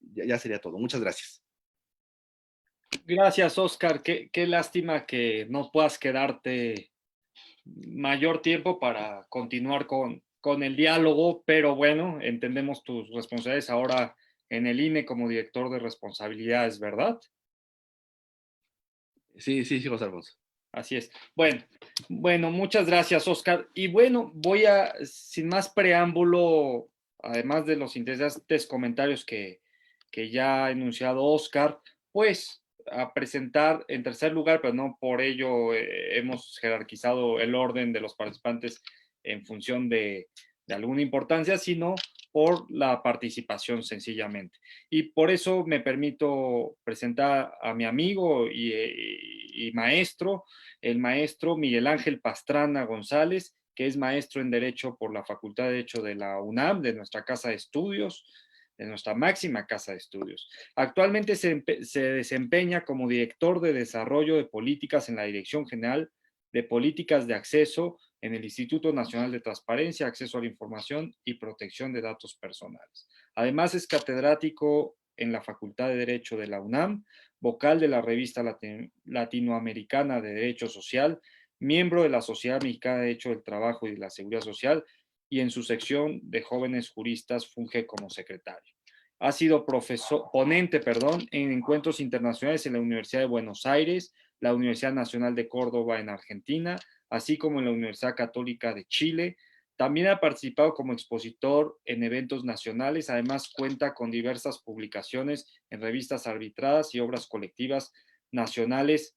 D: ya sería todo. Muchas gracias.
A: Gracias, Oscar. Qué lástima que no puedas quedarte mayor tiempo para continuar con el diálogo, pero bueno, entendemos tus responsabilidades ahora en el INE como director de responsabilidades, ¿verdad?
D: Sí, sí, sí, José Alfonso.
A: Así es. Bueno, muchas gracias, Oscar. Y bueno, sin más preámbulo, además de los interesantes comentarios que ya ha enunciado Oscar, pues a presentar en tercer lugar, pero no por ello hemos jerarquizado el orden de los participantes en función de alguna importancia, sino por la participación sencillamente. Y por eso me permito presentar a mi amigo y maestro, el maestro Miguel Ángel Pastrana González, que es maestro en Derecho por la Facultad de Derecho de la UNAM, de nuestra casa de estudios, de nuestra máxima casa de estudios. Actualmente se desempeña como director de desarrollo de políticas en la Dirección General de Políticas de Acceso en el Instituto Nacional de Transparencia, Acceso a la Información y Protección de Datos Personales. Además es catedrático en la Facultad de Derecho de la UNAM, vocal de la revista latinoamericana de Derecho Social, miembro de la Sociedad Mexicana de Derecho del Trabajo y de la Seguridad Social, y en su sección de jóvenes juristas funge como secretario. Ha sido ponente en encuentros internacionales en la Universidad de Buenos Aires, la Universidad Nacional de Córdoba en Argentina, así como en la Universidad Católica de Chile. También ha participado como expositor en eventos nacionales, además cuenta con diversas publicaciones en revistas arbitradas y obras colectivas nacionales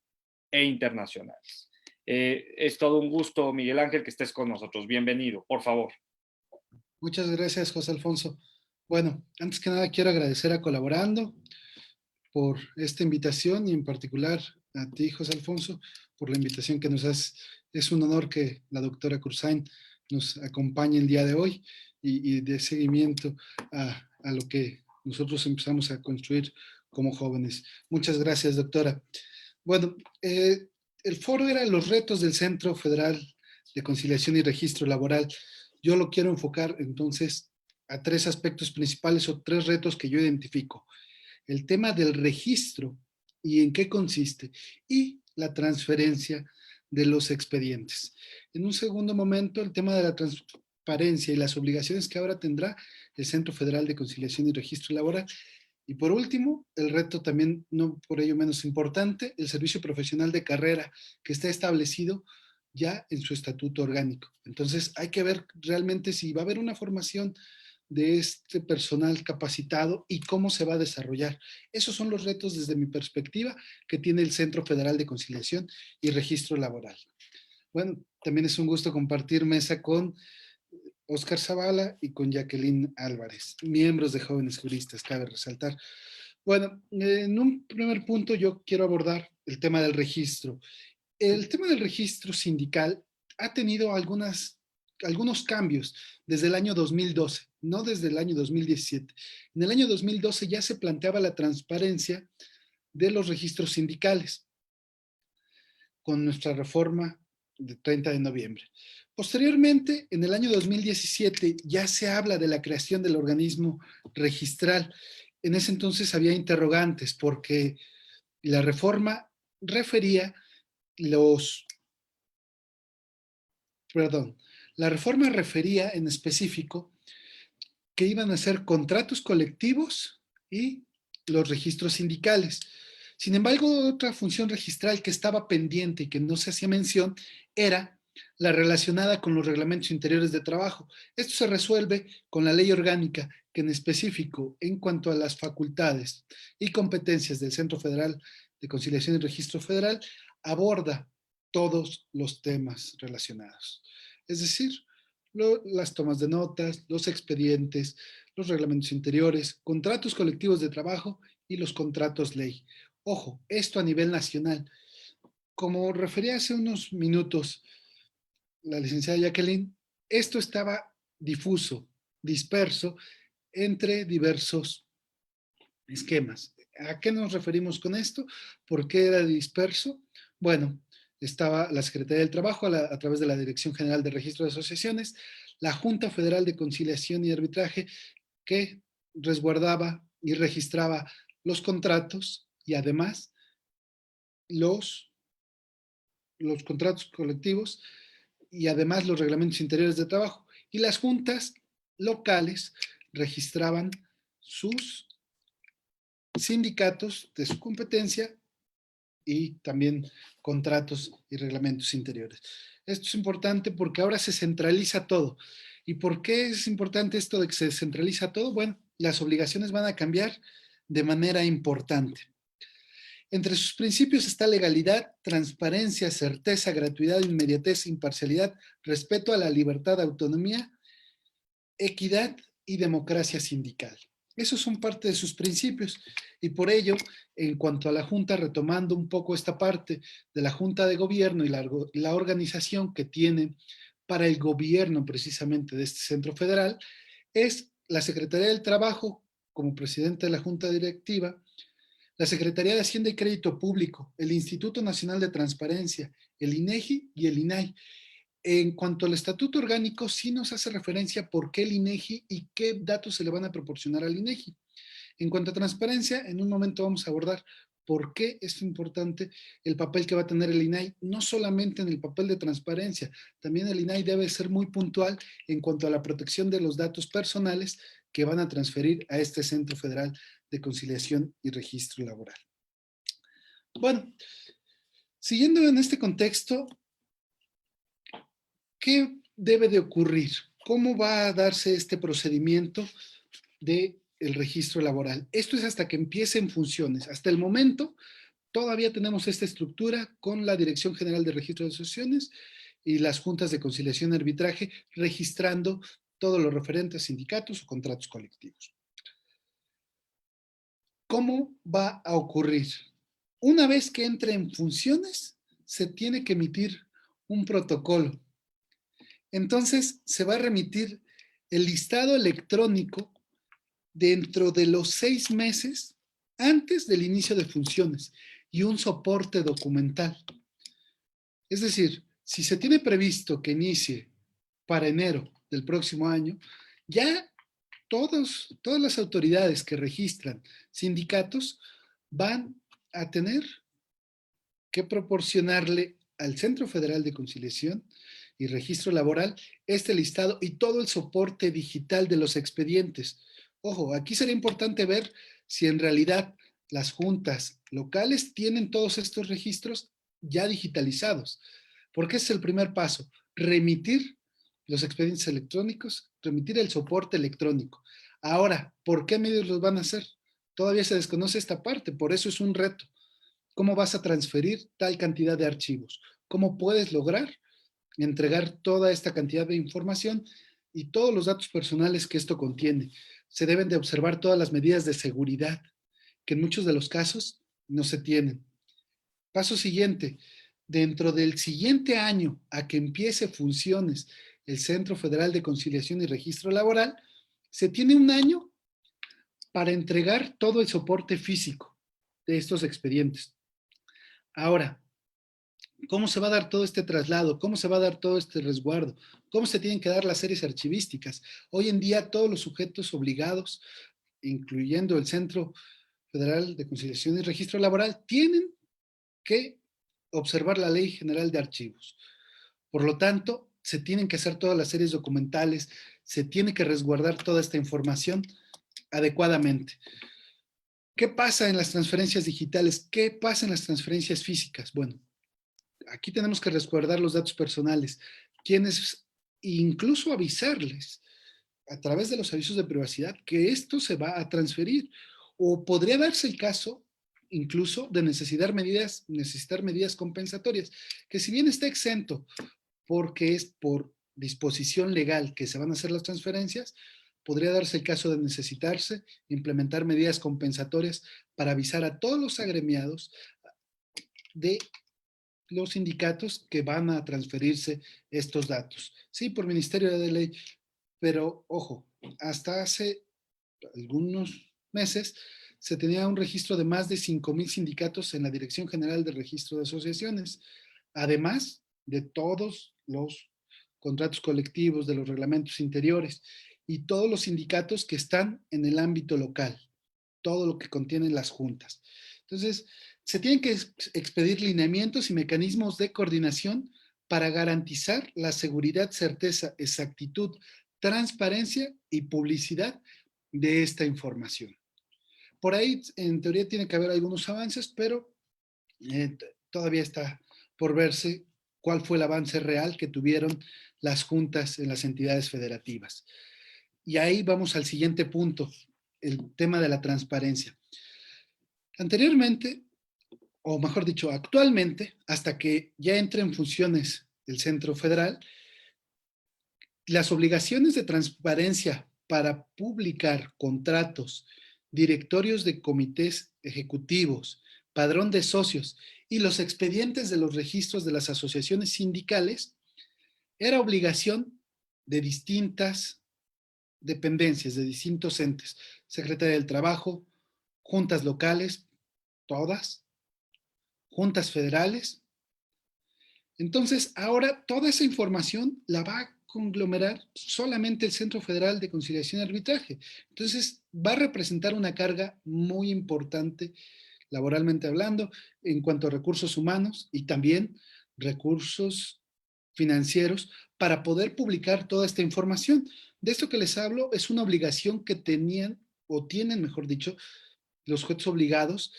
A: e internacionales. Es todo un gusto, Miguel Ángel, que estés con nosotros. Bienvenido, por favor.
C: Muchas gracias, José Alfonso. Bueno, antes que nada quiero agradecer a Colaborando por esta invitación y en particular a ti, José Alfonso, por la invitación que nos has. Es un honor que la doctora Cursain nos acompañe el día de hoy y de seguimiento a lo que nosotros empezamos a construir como jóvenes. Muchas gracias, doctora. Bueno, el foro era los retos del Centro Federal de Conciliación y Registro Laboral. Yo lo quiero enfocar entonces a tres aspectos principales o tres retos que yo identifico. El tema del registro y en qué consiste, y la transferencia de los expedientes. En un segundo momento, el tema de la transparencia y las obligaciones que ahora tendrá el Centro Federal de Conciliación y Registro Laboral. Y por último, el reto también, no por ello menos importante, el servicio profesional de carrera que está establecido ya en su estatuto orgánico. Entonces hay que ver realmente si va a haber una formación de este personal capacitado y cómo se va a desarrollar. Esos son los retos desde mi perspectiva que tiene el Centro Federal de Conciliación y Registro Laboral. Bueno, también es un gusto compartir mesa con Oscar Zavala y con Jacqueline Álvarez, miembros de Jóvenes Juristas, cabe resaltar. Bueno, en un primer punto yo quiero abordar el tema del registro. El tema del registro sindical ha tenido algunos cambios desde el año 2012, no desde el año 2017. En el año 2012 ya se planteaba la transparencia de los registros sindicales con nuestra reforma de 30 de noviembre. Posteriormente, en el año 2017, ya se habla de la creación del organismo registral. En ese entonces había interrogantes porque la reforma refería la reforma refería en específico que iban a ser contratos colectivos y los registros sindicales. Sin embargo, otra función registral que estaba pendiente y que no se hacía mención era la relacionada con los reglamentos interiores de trabajo. Esto se resuelve con la ley orgánica que en específico, en cuanto a las facultades y competencias del Centro Federal de Conciliación y Registro Federal, aborda todos los temas relacionados. Es decir, las tomas de notas, los expedientes, los reglamentos interiores, contratos colectivos de trabajo y los contratos ley. Ojo, esto a nivel nacional. Como refería hace unos minutos la licenciada Jacqueline, esto estaba difuso, disperso entre diversos esquemas. ¿A qué nos referimos con esto? ¿Por qué era disperso? Bueno, estaba la Secretaría del Trabajo a través de la Dirección General de Registro de Asociaciones, la Junta Federal de Conciliación y Arbitraje, que resguardaba y registraba los contratos y además los contratos colectivos y además los reglamentos interiores de trabajo. Y las juntas locales registraban sus sindicatos de su competencia y también contratos y reglamentos interiores. Esto es importante porque ahora se centraliza todo. ¿Y por qué es importante esto de que se centraliza todo? Bueno, las obligaciones van a cambiar de manera importante. Entre sus principios está legalidad, transparencia, certeza, gratuidad, inmediatez, imparcialidad, respeto a la libertad, autonomía, equidad y democracia sindical. Esos son parte de sus principios y por ello, en cuanto a la Junta, retomando un poco esta parte de la Junta de Gobierno y la organización que tiene para el gobierno precisamente de este centro federal, es la Secretaría del Trabajo como presidente de la Junta Directiva, la Secretaría de Hacienda y Crédito Público, el Instituto Nacional de Transparencia, el INEGI y el INAI. En cuanto al estatuto orgánico, sí nos hace referencia por qué el INEGI y qué datos se le van a proporcionar al INEGI. En cuanto a transparencia, en un momento vamos a abordar por qué es importante el papel que va a tener el INAI, no solamente en el papel de transparencia, también el INAI debe ser muy puntual en cuanto a la protección de los datos personales que van a transferir a este Centro Federal de Conciliación y Registro Laboral. Bueno, siguiendo en este contexto, ¿qué debe de ocurrir? ¿Cómo va a darse este procedimiento del registro laboral? Esto es hasta que empiecen funciones. Hasta el momento, todavía tenemos esta estructura con la Dirección General de Registro de Asociaciones y las juntas de conciliación y arbitraje registrando todo lo referente a sindicatos o contratos colectivos. ¿Cómo va a ocurrir? Una vez que entre en funciones, se tiene que emitir un protocolo. Entonces, se va a remitir el listado electrónico dentro de los 6 meses antes del inicio de funciones y un soporte documental. Es decir, si se tiene previsto que inicie para enero del próximo año, ya todas las autoridades que registran sindicatos van a tener que proporcionarle al Centro Federal de Conciliación y Registro Laboral este listado y todo el soporte digital de los expedientes. Ojo, aquí sería importante ver si en realidad las juntas locales tienen todos estos registros ya digitalizados, porque ese es el primer paso, remitir los expedientes electrónicos, remitir el soporte electrónico. Ahora, ¿por qué medios los van a hacer? Todavía se desconoce esta parte, por eso es un reto. ¿Cómo vas a transferir tal cantidad de archivos? ¿Cómo puedes lograr entregar toda esta cantidad de información y todos los datos personales que esto contiene? Se deben de observar todas las medidas de seguridad, que en muchos de los casos no se tienen. Paso siguiente, dentro del siguiente año a que empiece funciones el Centro Federal de Conciliación y Registro Laboral, se tiene un año para entregar todo el soporte físico de estos expedientes. Ahora, ¿cómo se va a dar todo este traslado? ¿Cómo se va a dar todo este resguardo? ¿Cómo se tienen que dar las series archivísticas? Hoy en día todos los sujetos obligados, incluyendo el Centro Federal de Conciliación y Registro Laboral, tienen que observar la Ley General de Archivos. Por lo tanto, se tienen que hacer todas las series documentales, se tiene que resguardar toda esta información adecuadamente. ¿Qué pasa en las transferencias digitales? ¿Qué pasa en las transferencias físicas? Bueno, aquí tenemos que resguardar los datos personales, quienes incluso avisarles a través de los avisos de privacidad que esto se va a transferir, o podría darse el caso incluso de necesitar medidas compensatorias, que si bien está exento porque es por disposición legal que se van a hacer las transferencias, podría darse el caso de necesitarse implementar medidas compensatorias para avisar a todos los agremiados de los sindicatos que van a transferirse estos datos. Sí, por Ministerio de Ley, pero ojo, hasta hace algunos meses se tenía un registro de más de 5,000 sindicatos en la Dirección General de Registro de Asociaciones, además de todos los contratos colectivos, de los reglamentos interiores y todos los sindicatos que están en el ámbito local, todo lo que contienen las juntas. Entonces, se tienen que expedir lineamientos y mecanismos de coordinación para garantizar la seguridad, certeza, exactitud, transparencia y publicidad de esta información. Por ahí, en teoría, tiene que haber algunos avances, pero todavía está por verse cuál fue el avance real que tuvieron las juntas en las entidades federativas. Y ahí vamos al siguiente punto, el tema de la transparencia. Anteriormente, o mejor dicho, actualmente, hasta que ya entre en funciones el Centro Federal, las obligaciones de transparencia para publicar contratos, directorios de comités ejecutivos, padrón de socios y los expedientes de los registros de las asociaciones sindicales era obligación de distintas dependencias, de distintos entes, Secretaría del Trabajo, juntas locales, todas, juntas federales. Entonces, ahora toda esa información la va a conglomerar solamente el Centro Federal de Conciliación y Arbitraje. Entonces, va a representar una carga muy importante, laboralmente hablando, en cuanto a recursos humanos y también recursos financieros para poder publicar toda esta información. De esto que les hablo es una obligación que tenían, o tienen, mejor dicho, los sujetos obligados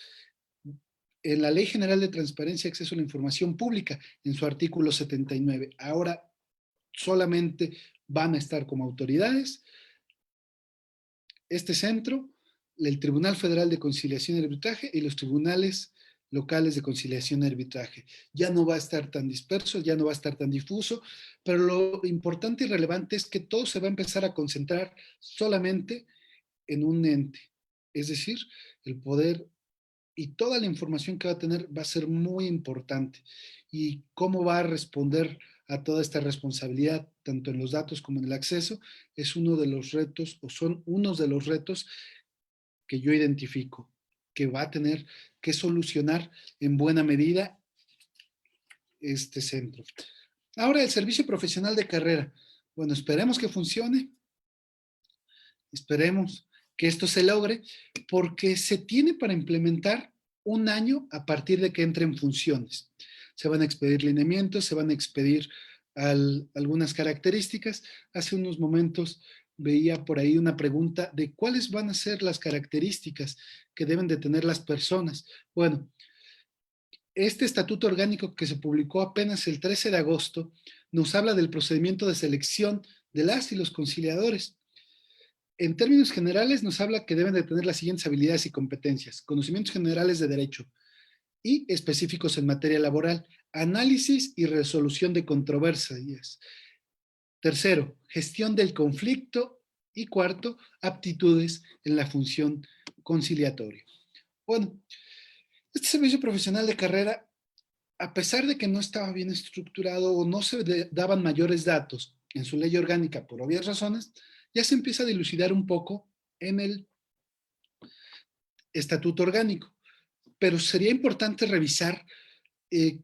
C: en la Ley General de Transparencia y Acceso a la Información Pública, en su artículo 79. Ahora solamente van a estar como autoridades este centro, el Tribunal Federal de Conciliación y Arbitraje y los tribunales locales de conciliación y arbitraje. Ya no va a estar tan disperso, ya no va a estar tan difuso, pero lo importante y relevante es que todo se va a empezar a concentrar solamente en un ente. Es decir, el poder y toda la información que va a tener va a ser muy importante. Y cómo va a responder a toda esta responsabilidad, tanto en los datos como en el acceso, es uno de los retos, o son unos de los retos que yo identifico, que va a tener que solucionar en buena medida este centro. Ahora, el servicio profesional de carrera. Bueno, esperemos que funcione. Esperemos que esto se logre, porque se tiene para implementar un año a partir de que entre en funciones. Se van a expedir lineamientos, se van a expedir algunas características. Hace unos momentos veía por ahí una pregunta de cuáles van a ser las características que deben de tener las personas. Bueno, este estatuto orgánico que se publicó apenas el 13 de agosto nos habla del procedimiento de selección de las y los conciliadores. En términos generales nos habla que deben de tener las siguientes habilidades y competencias: conocimientos generales de derecho y específicos en materia laboral, análisis y resolución de controversias. Tercero, gestión del conflicto. Y cuarto, aptitudes en la función conciliatoria. Bueno, este servicio profesional de carrera, a pesar de que no estaba bien estructurado o no se daban mayores datos en su ley orgánica por obvias razones, ya se empieza a dilucidar un poco en el estatuto orgánico. Pero sería importante revisar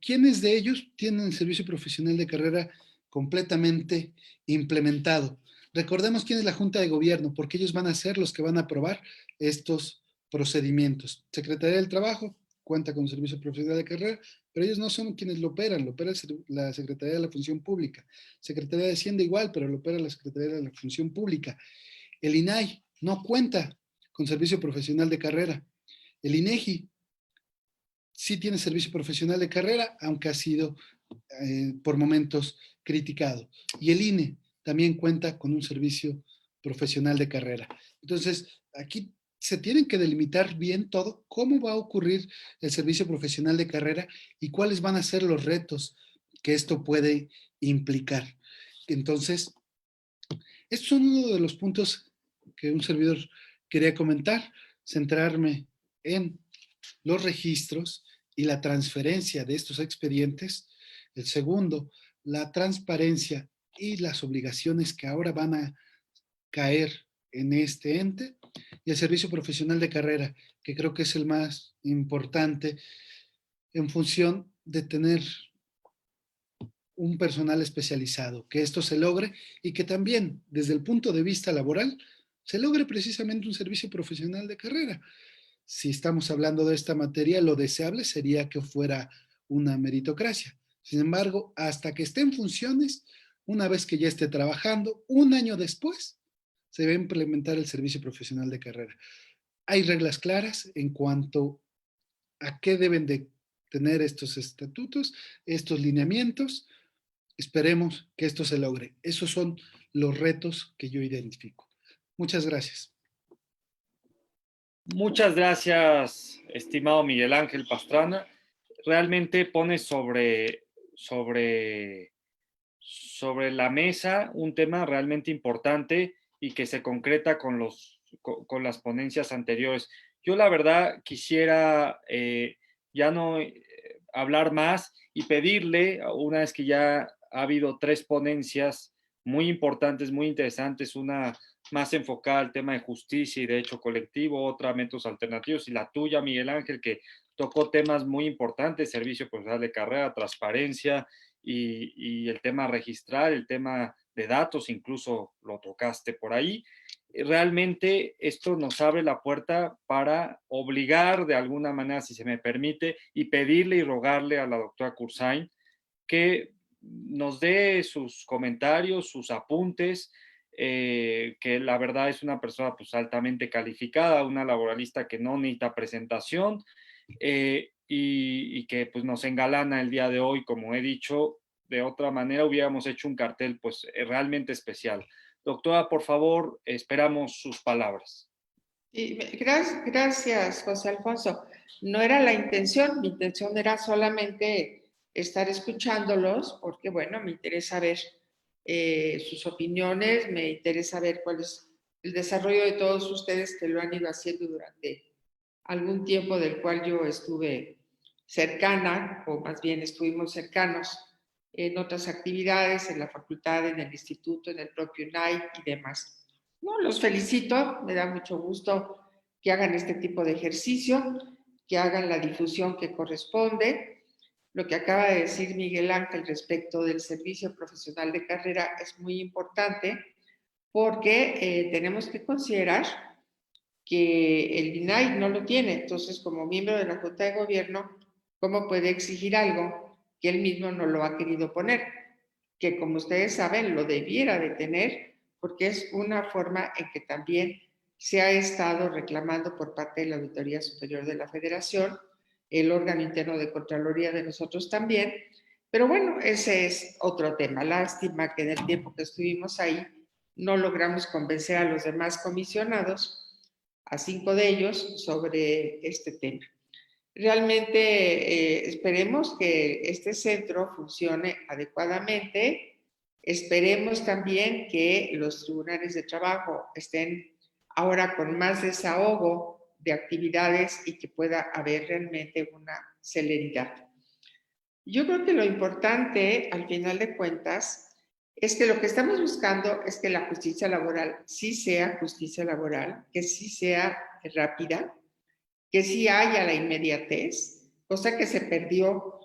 C: quiénes de ellos tienen el servicio profesional de carrera completamente implementado. Recordemos quién es la Junta de Gobierno, porque ellos van a ser los que van a aprobar estos procedimientos. Secretaría del Trabajo cuenta con servicio profesional de carrera, pero ellos no son quienes lo opera la Secretaría de la Función Pública. Secretaría de Hacienda igual, pero lo opera la Secretaría de la Función Pública. El INAI no cuenta con servicio profesional de carrera. El INEGI sí tiene servicio profesional de carrera, aunque ha sido por momentos criticado. Y el INE también cuenta con un servicio profesional de carrera. Entonces, aquí se tienen que delimitar bien todo, cómo va a ocurrir el servicio profesional de carrera y cuáles van a ser los retos que esto puede implicar. Entonces, estos son uno de los puntos que un servidor quería comentar, centrarme en los registros y la transferencia de estos expedientes. El segundo, la transparencia y las obligaciones que ahora van a caer en este ente. Y el servicio profesional de carrera, que creo que es el más importante en función de tener un personal especializado, que esto se logre y que también desde el punto de vista laboral se logre precisamente un servicio profesional de carrera. Si estamos hablando de esta materia, lo deseable sería que fuera una meritocracia. Sin embargo, hasta que esté en funciones, una vez que ya esté trabajando, un año después, se va a implementar el servicio profesional de carrera. Hay reglas claras en cuanto a qué deben de tener estos estatutos, estos lineamientos. Esperemos que esto se logre. Esos son los retos que yo identifico. Muchas gracias.
A: Muchas gracias, estimado Miguel Ángel Pastrana. Realmente pone sobre la mesa un tema realmente importante y que se concreta con las ponencias anteriores. Yo la verdad quisiera ya no hablar más y pedirle, una vez que ya ha habido 3 ponencias muy importantes, muy interesantes, una más enfocada al tema de justicia y derecho colectivo, otra métodos alternativos, y la tuya, Miguel Ángel, que tocó temas muy importantes: servicio profesional de carrera, transparencia y el tema registral, el tema de datos, incluso lo tocaste por ahí. Realmente esto nos abre la puerta para obligar de alguna manera, si se me permite, y pedirle y rogarle a la doctora Cursain que nos dé sus comentarios, sus apuntes, que la verdad es una persona pues altamente calificada, una laboralista que no necesita presentación, y que pues nos engalana el día de hoy. Como he dicho, de otra manera hubiéramos hecho un cartel pues realmente especial. Doctora, por favor, esperamos sus palabras.
E: Y gracias, José Alfonso. No era la intención, mi intención era solamente estar escuchándolos, porque bueno, me interesa ver sus opiniones, me interesa ver cuál es el desarrollo de todos ustedes que lo han ido haciendo durante algún tiempo del cual yo estuve cercana, o más bien estuvimos cercanos en otras actividades, en la facultad, en el instituto, en el propio NAI y demás. No, los felicito, me da mucho gusto que hagan este tipo de ejercicio, que hagan la difusión que corresponde. lo que acaba de decir Miguel Ángel respecto del servicio profesional de carrera es muy importante porque tenemos que considerar que el INAI no lo tiene. Entonces, como miembro de la Junta de Gobierno, ¿cómo puede exigir algo que él mismo no lo ha querido poner? Que como ustedes saben, lo debiera de tener, porque es una forma en que también se ha estado reclamando por parte de la Auditoría Superior de la Federación, el órgano interno de Contraloría de nosotros también. Pero bueno, ese es otro tema. Lástima que en el tiempo que estuvimos ahí no logramos convencer a los demás comisionados, a 5 de ellos, sobre este tema. Realmente esperemos que este centro funcione adecuadamente. Esperemos también que los tribunales de trabajo estén ahora con más desahogo de actividades y que pueda haber realmente una celeridad. Yo creo que lo importante, al final de cuentas, es que lo que estamos buscando es que la justicia laboral sí sea justicia laboral, que sí sea rápida, que sí haya la inmediatez, cosa que se perdió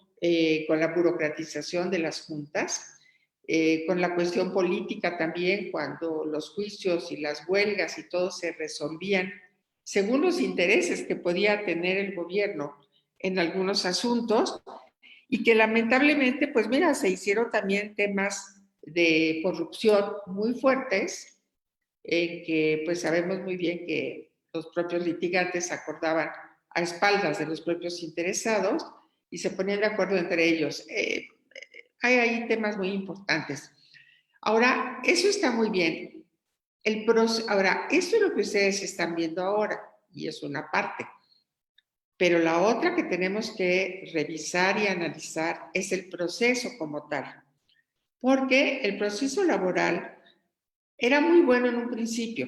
E: con la burocratización de las juntas, con la cuestión política también, cuando los juicios y las huelgas y todo se resolvían según los intereses que podía tener el gobierno en algunos asuntos, y que lamentablemente, pues mira, se hicieron también temas de corrupción muy fuertes, que pues sabemos muy bien que los propios litigantes acordaban a espaldas de los propios interesados y se ponían de acuerdo entre ellos. Hay ahí temas muy importantes. Ahora, eso está muy bien. Ahora, esto es lo que ustedes están viendo ahora y es una parte. Pero la otra que tenemos que revisar y analizar es el proceso como tal. Porque el proceso laboral era muy bueno en un principio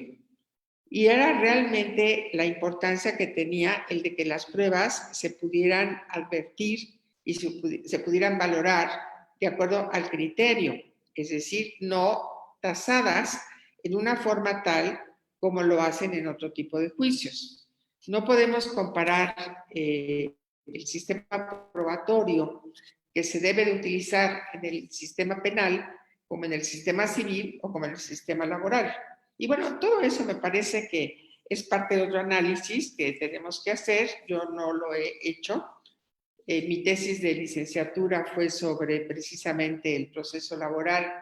E: y era realmente la importancia que tenía el de que las pruebas se pudieran advertir y se pudieran valorar de acuerdo al criterio, es decir, no tasadas en una forma tal como lo hacen en otro tipo de juicios. No podemos comparar el sistema probatorio que se debe de utilizar en el sistema penal como en el sistema civil o como en el sistema laboral. Y bueno, todo eso me parece que es parte de otro análisis que tenemos que hacer. Yo no lo he hecho. Mi tesis de licenciatura fue sobre precisamente el proceso laboral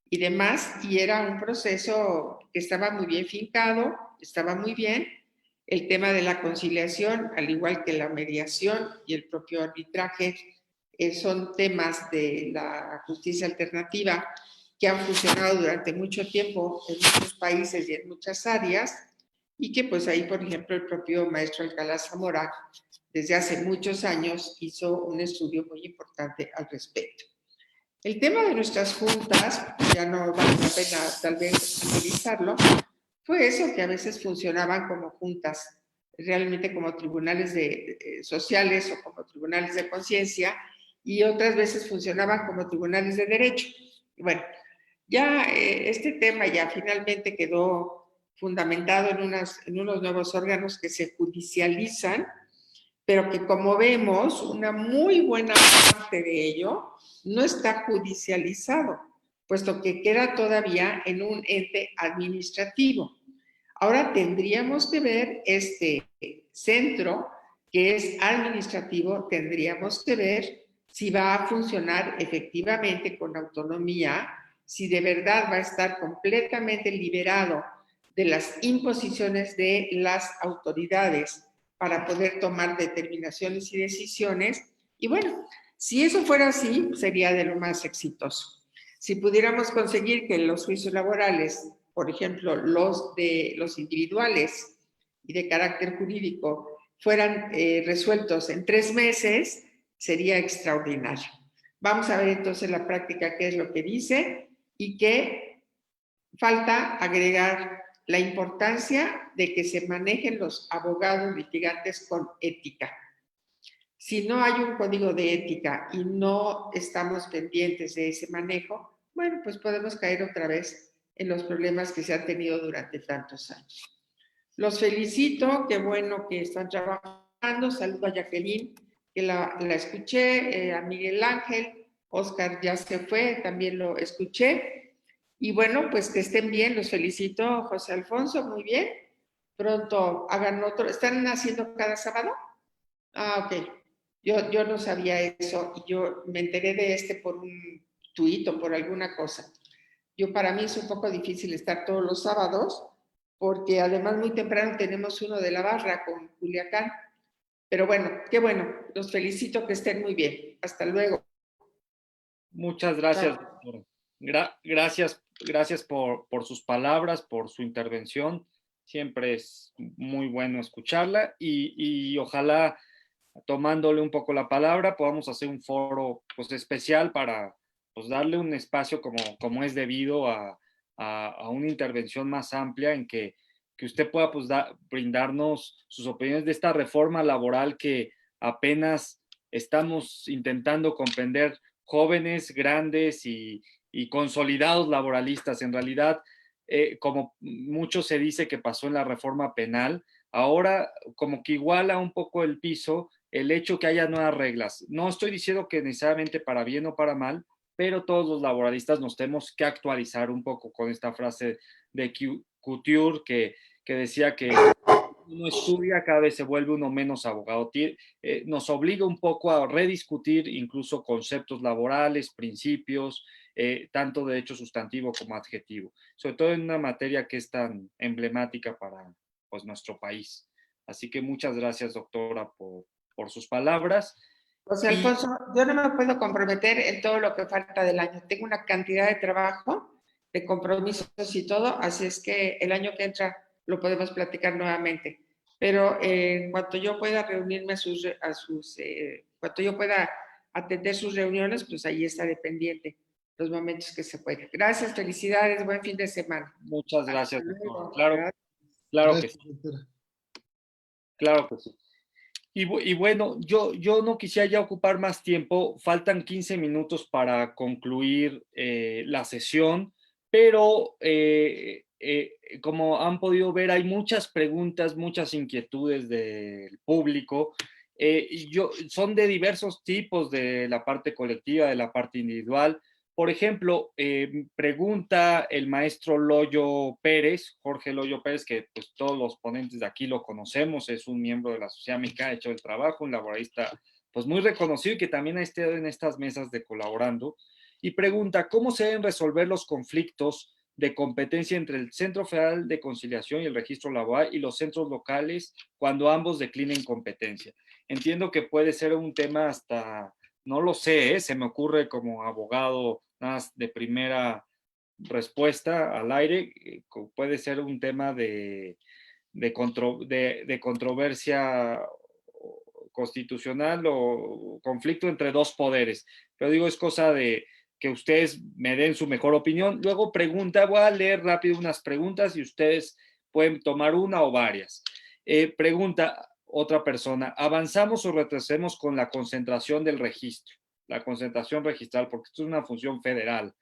E: y demás, y era un proceso que estaba muy bien fincado, estaba muy bien. El tema de la conciliación, al igual que la mediación y el propio arbitraje, son temas de la justicia alternativa que han funcionado durante mucho tiempo en muchos países y en muchas áreas, y que pues ahí, por ejemplo, el propio maestro Alcalá Zamora, desde hace muchos años, hizo un estudio muy importante al respecto. El tema de nuestras juntas, ya no vale la pena tal vez analizarlo, fue eso, que a veces funcionaban como juntas, realmente como tribunales sociales o como tribunales de conciencia, y otras veces funcionaban como tribunales de derecho. Y bueno, ya este tema ya finalmente quedó fundamentado en unos nuevos órganos que se judicializan, pero que como vemos, una muy buena parte de ello no está judicializado, puesto que queda todavía en un ente administrativo. Ahora tendríamos que ver este centro que es administrativo, tendríamos que ver si va a funcionar efectivamente con autonomía, si de verdad va a estar completamente liberado de las imposiciones de las autoridades para poder tomar determinaciones y decisiones. Y bueno, si eso fuera así, sería de lo más exitoso. Si pudiéramos conseguir que los juicios laborales, por ejemplo, los individuales y de carácter jurídico, fueran resueltos en 3 meses, sería extraordinario. Vamos a ver entonces la práctica qué es lo que dice y qué falta agregar la importancia de que se manejen los abogados litigantes con ética. Si no hay un código de ética y no estamos pendientes de ese manejo, bueno, pues podemos caer otra vez en los problemas que se han tenido durante tantos años. Los felicito, qué bueno que están trabajando. Saludo a Jacqueline, que la escuché, a Miguel Ángel, Oscar ya se fue, también lo escuché. Y bueno, pues que estén bien, los felicito, José Alfonso, muy bien. Pronto hagan otro. ¿Están haciendo cada sábado? Ah, ok. Yo no sabía eso y yo me enteré de este por un tuit o por alguna cosa. Para mí es un poco difícil estar todos los sábados porque además muy temprano tenemos uno de la barra con Culiacán. Pero bueno, qué bueno. Los felicito, que estén muy bien. Hasta luego.
A: Muchas gracias,
E: Chao.
A: doctora. Gracias por sus palabras, por su intervención. Siempre es muy bueno escucharla y ojalá, tomándole un poco la palabra, podamos hacer un foro pues, especial para pues, darle un espacio como es debido a una intervención más amplia en que usted pueda pues, brindarnos sus opiniones de esta reforma laboral que apenas estamos intentando comprender jóvenes, grandes y consolidados laboralistas. En realidad, como mucho se dice que pasó en la reforma penal, ahora como que iguala un poco el piso el hecho que haya nuevas reglas. No estoy diciendo que necesariamente para bien o para mal, pero todos los laboralistas nos tenemos que actualizar un poco con esta frase de Couture que decía que uno estudia, cada vez se vuelve uno menos abogado. Nos obliga un poco a rediscutir incluso conceptos laborales, principios, tanto de hecho sustantivo como adjetivo, sobre todo en una materia que es tan emblemática para pues, nuestro país. Así que muchas gracias, doctora, por sus palabras.
E: José Alfonso, yo no me puedo comprometer en todo lo que falta del año. Tengo una cantidad de trabajo, de compromisos y todo, así es que el año que entra lo podemos platicar nuevamente. Pero en cuanto yo pueda reunirme cuanto yo pueda atender sus reuniones, pues ahí estaré pendiente los momentos que se pueda. Gracias, felicidades, buen fin de semana.
A: Muchas
E: Hasta
A: gracias, doctora.
E: luego.
A: Claro,
E: Gracias.
A: claro que
C: Gracias,
A: sí,
C: doctora.
A: claro que sí. Y bueno, yo no quisiera ya ocupar más tiempo, faltan 15 minutos para concluir la sesión, pero como han podido ver, hay muchas preguntas, muchas inquietudes del público. Son de diversos tipos, de la parte colectiva, de la parte individual. Por ejemplo, pregunta el maestro Loyo Pérez, Jorge Loyo Pérez, que pues todos los ponentes de aquí lo conocemos, es un miembro de la Sociedad Mexicana de Hecho del Trabajo, un laboralista pues muy reconocido y que también ha estado en estas mesas de colaborando, y pregunta, ¿cómo se deben resolver los conflictos de competencia entre el Centro Federal de Conciliación y el Registro Laboral y los centros locales cuando ambos declinen competencia? Entiendo que puede ser un tema hasta, no lo sé, se me ocurre como abogado más de primera respuesta al aire, puede ser un tema de controversia constitucional o conflicto entre dos poderes. Pero digo, es cosa de que ustedes me den su mejor opinión. Luego voy a leer rápido unas preguntas y ustedes pueden tomar una o varias. Pregunta otra persona, ¿avanzamos o retrocedemos con la concentración del registro? La concentración registral, porque esto es una función federal.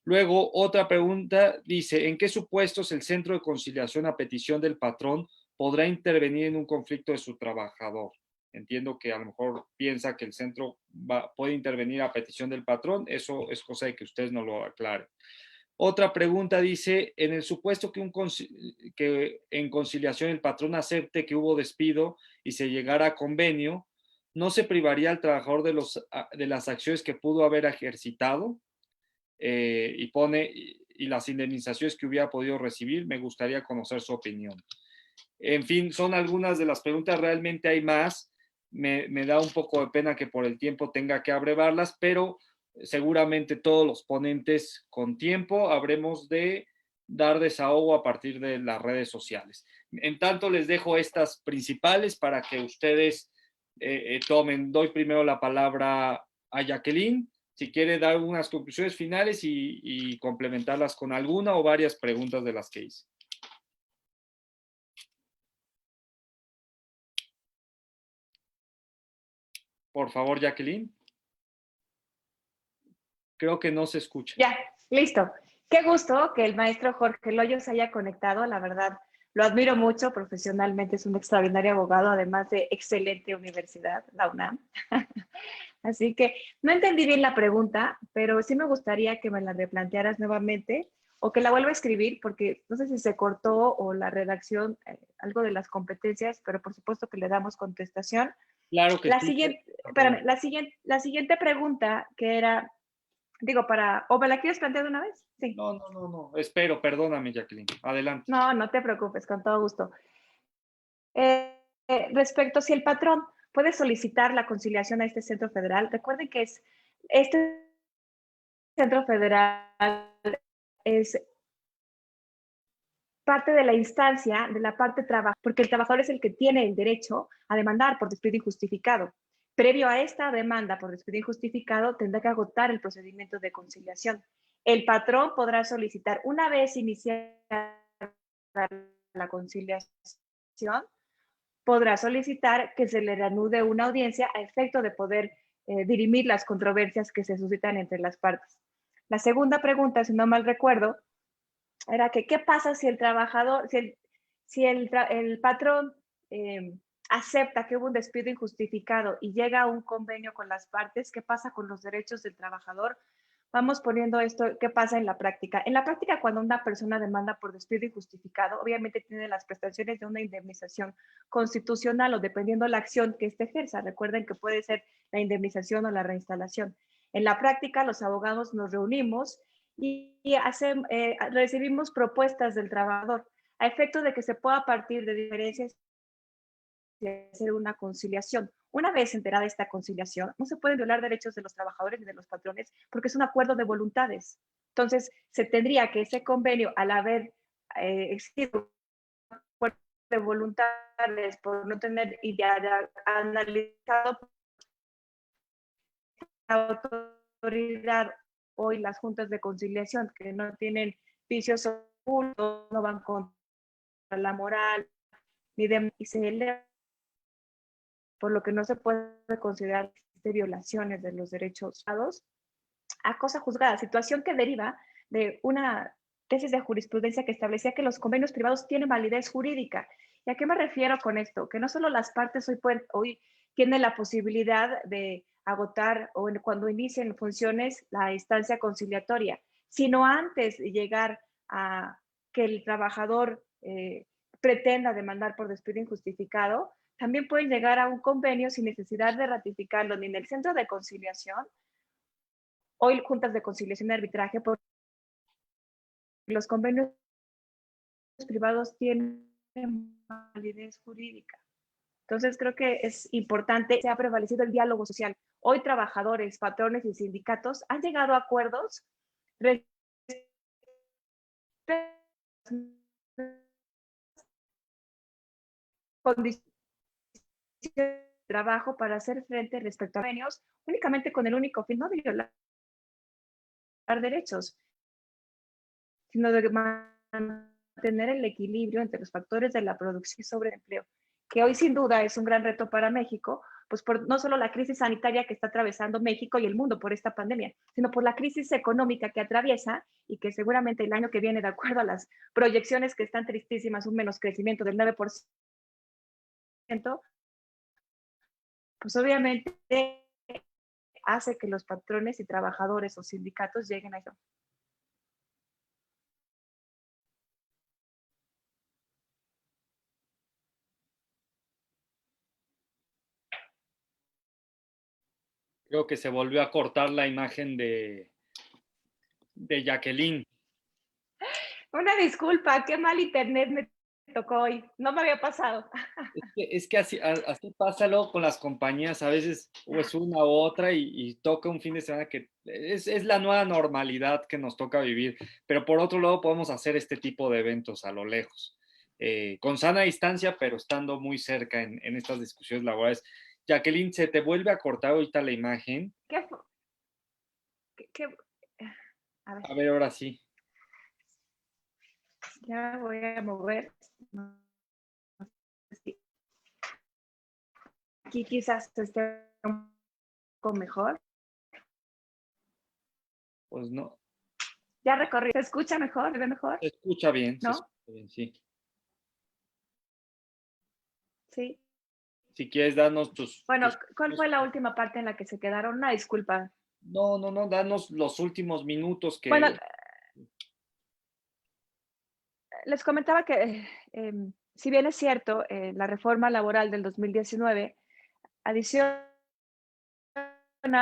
A: Luego, otra pregunta dice, ¿en qué supuestos el centro de conciliación a petición del patrón podrá intervenir en un conflicto de su trabajador? Entiendo que a lo mejor piensa que el centro puede intervenir a petición del patrón, eso es cosa de que ustedes nos lo aclaren. Otra pregunta dice, en el supuesto que en conciliación el patrón acepte que hubo despido y se llegara a convenio, ¿no se privaría al trabajador de las acciones que pudo haber ejercitado? Y las indemnizaciones que hubiera podido recibir? Me gustaría conocer su opinión. En fin, son algunas de las preguntas, realmente hay más. Me da un poco de pena que por el tiempo tenga que abrevarlas, pero seguramente todos los ponentes con tiempo habremos de dar desahogo a partir de las redes sociales. En tanto, les dejo estas principales para que ustedes tomen. Doy primero la palabra a Jacqueline, si quiere dar unas conclusiones finales y complementarlas con alguna o varias preguntas de las que hice. Por favor, Jacqueline. Creo que no se escucha.
B: Ya, listo. Qué gusto que el maestro Jorge Loyo se haya conectado, la verdad. Lo admiro mucho profesionalmente, es un extraordinario abogado, además de excelente universidad, la UNAM. Así que no entendí bien la pregunta, pero sí me gustaría que me la replantearas nuevamente o que la vuelva a escribir, porque no sé si se cortó o la redacción, algo de las competencias, pero por supuesto que le damos contestación.
A: Claro que
B: La
A: sí.
B: siguiente, espérame, la siguiente pregunta que era, digo, ¿o me la quieres plantear de una vez? Sí.
A: No. Espero, perdóname, Jacqueline. Adelante.
B: No, no te preocupes, con todo gusto. Respecto si el patrón puede solicitar la conciliación a este centro federal, recuerden que este centro federal es parte de la instancia de la parte trabajo, porque el trabajador es el que tiene el derecho a demandar por despido injustificado. Previo a esta demanda por despido injustificado, tendrá que agotar el procedimiento de conciliación. El patrón podrá solicitar, una vez iniciada la conciliación, podrá solicitar que se le reanude una audiencia a efecto de poder dirimir las controversias que se suscitan entre las partes. La segunda pregunta, si no mal recuerdo, era que qué pasa si el trabajador, si el patrón acepta que hubo un despido injustificado y llega a un convenio con las partes, ¿qué pasa con los derechos del trabajador? Vamos poniendo esto, ¿qué pasa en la práctica? En la práctica, cuando una persona demanda por despido injustificado, obviamente tiene las prestaciones de una indemnización constitucional o dependiendo de la acción que éste ejerza. Recuerden que puede ser la indemnización o la reinstalación. En la práctica, los abogados nos reunimos y recibimos propuestas del trabajador a efecto de que se pueda partir de diferencias y hacer una conciliación. Una vez enterada esta conciliación, no se pueden violar derechos de los trabajadores ni de los patrones porque es un acuerdo de voluntades. Entonces, se tendría que ese convenio, al haber existido un acuerdo de voluntades por no tener idea analizado la autoridad hoy las juntas de conciliación que no tienen vicios ocultos, no van contra la moral, ni de, y se eleva, por lo que no se puede considerar de violaciones de los derechos dados a cosa juzgada, situación que deriva de una tesis de jurisprudencia que establecía que los convenios privados tienen validez jurídica. ¿Y a qué me refiero con esto? Que no solo las partes hoy tienen la posibilidad de agotar o cuando inicien funciones la instancia conciliatoria, sino antes de llegar a que el trabajador pretenda demandar por despido injustificado, también pueden llegar a un convenio sin necesidad de ratificarlo ni en el centro de conciliación, hoy juntas de conciliación y arbitraje, porque los convenios privados tienen validez jurídica. Entonces creo que es importante, se ha prevalecido el diálogo social. Hoy trabajadores, patrones y sindicatos han llegado a acuerdos condiciones de trabajo para hacer frente respecto a convenios únicamente con el único fin no de violar derechos, sino de mantener el equilibrio entre los factores de la producción y sobre el empleo, que hoy sin duda es un gran reto para México, pues por no solo la crisis sanitaria que está atravesando México y el mundo por esta pandemia, sino por la crisis económica que atraviesa y que seguramente el año que viene, de acuerdo a las proyecciones que están tristísimas, un menos crecimiento del 9%, pues obviamente hace que los patrones y trabajadores o sindicatos lleguen a eso.
A: Creo que se volvió a cortar la imagen de Jacqueline.
B: Una disculpa, qué mal internet me tocó hoy. No me había pasado.
A: Es que así pasa luego con las compañías, a veces o es una u otra y toca un fin de semana que es la nueva normalidad que nos toca vivir, pero por otro lado podemos hacer este tipo de eventos a lo lejos, con sana distancia, pero estando muy cerca en estas discusiones laborales. Jacqueline, se te vuelve a cortar ahorita la imagen.
B: ¿Qué, qué, a ver,
A: A ver, ahora sí.
B: ya voy a mover. No sé si aquí quizás esté un poco mejor.
A: Pues no.
B: Ya recorrí. ¿Se escucha mejor? ¿Se ve mejor?
A: Se escucha bien, se
B: ¿No?
A: escucha bien, sí.
B: Sí.
A: Si quieres darnos
B: Bueno, ¿cuál fue la última parte en la que se quedaron? Una disculpa.
A: No, danos los últimos minutos
B: Bueno,
A: que...
B: les comentaba que si bien es cierto, la reforma laboral del 2019 adiciona un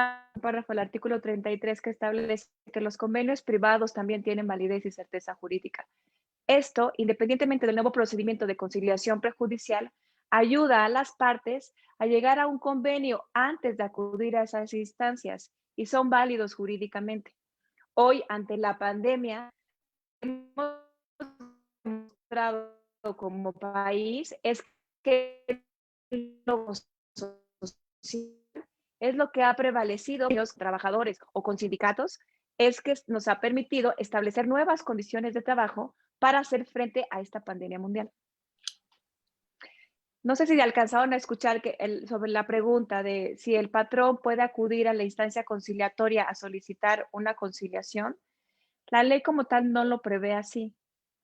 B: párrafo al artículo 33 que establece que los convenios privados también tienen validez y certeza jurídica. Esto, independientemente del nuevo procedimiento de conciliación prejudicial, ayuda a las partes a llegar a un convenio antes de acudir a esas instancias y son válidos jurídicamente. Hoy, ante la pandemia, hemos demostrado como país es que lo social es lo que ha prevalecido con los trabajadores o con sindicatos, es que nos ha permitido establecer nuevas condiciones de trabajo para hacer frente a esta pandemia mundial. No sé si alcanzaron a escuchar sobre la pregunta de si el patrón puede acudir a la instancia conciliatoria a solicitar una conciliación. La ley como tal no lo prevé así.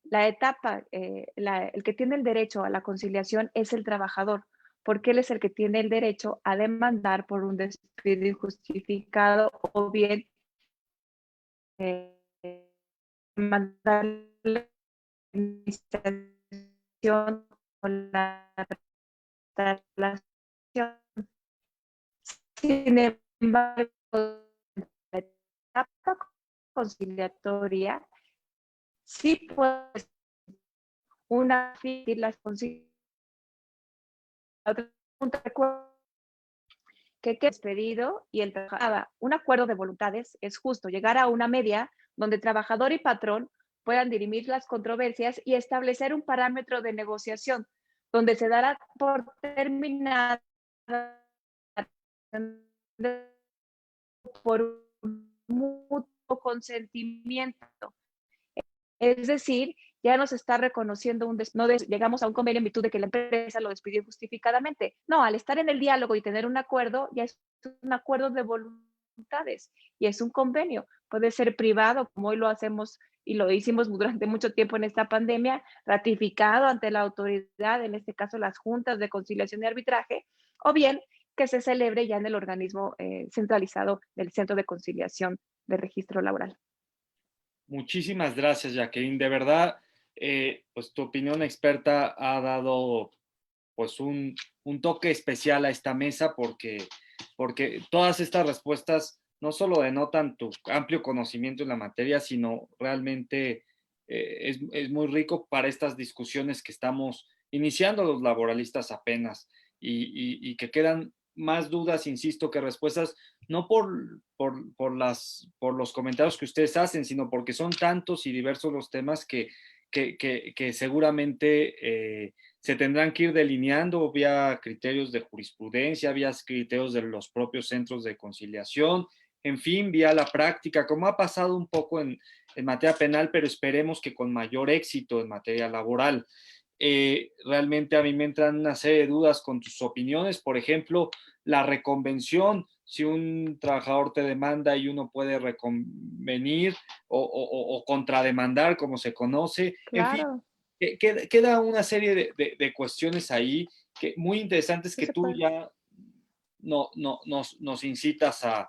B: La etapa, el que tiene el derecho a la conciliación es el trabajador, porque él es el que tiene el derecho a demandar por un despido injustificado o bien demandar la administración o la traslación. Sin embargo, la etapa conciliatoria sí puede una las que quede despedido y el trabajador. Un acuerdo de voluntades es justo llegar a una media donde trabajador y patrón puedan dirimir las controversias y establecer un parámetro de negociación donde se dará por terminada por mutuo consentimiento. Es decir, ya nos está reconociendo llegamos a un convenio en virtud de que la empresa lo despidió injustificadamente. No, al estar en el diálogo y tener un acuerdo, ya es un acuerdo de voluntades y es un convenio. Puede ser privado, como hoy lo hacemos y lo hicimos durante mucho tiempo en esta pandemia, ratificado ante la autoridad, en este caso las juntas de conciliación y arbitraje, o bien que se celebre ya en el organismo centralizado del Centro de Conciliación de Registro Laboral.
A: Muchísimas gracias, Jacqueline. De verdad, pues tu opinión experta ha dado pues un toque especial a esta mesa porque todas estas respuestas no solo denotan tu amplio conocimiento en la materia, sino realmente es muy rico para estas discusiones que estamos iniciando los laboralistas apenas y que quedan más dudas, insisto, que respuestas, no por los comentarios que ustedes hacen, sino porque son tantos y diversos los temas que seguramente se tendrán que ir delineando vía criterios de jurisprudencia, vía criterios de los propios centros de conciliación, en fin, vía la práctica, como ha pasado un poco en materia penal, pero esperemos que con mayor éxito en materia laboral. Realmente a mí me entran una serie de dudas con tus opiniones, por ejemplo, la reconvención, si un trabajador te demanda y uno puede reconvenir o contrademandar, como se conoce,
B: Claro.
A: en fin, queda una serie de cuestiones ahí que muy interesantes que tú ya nos incitas a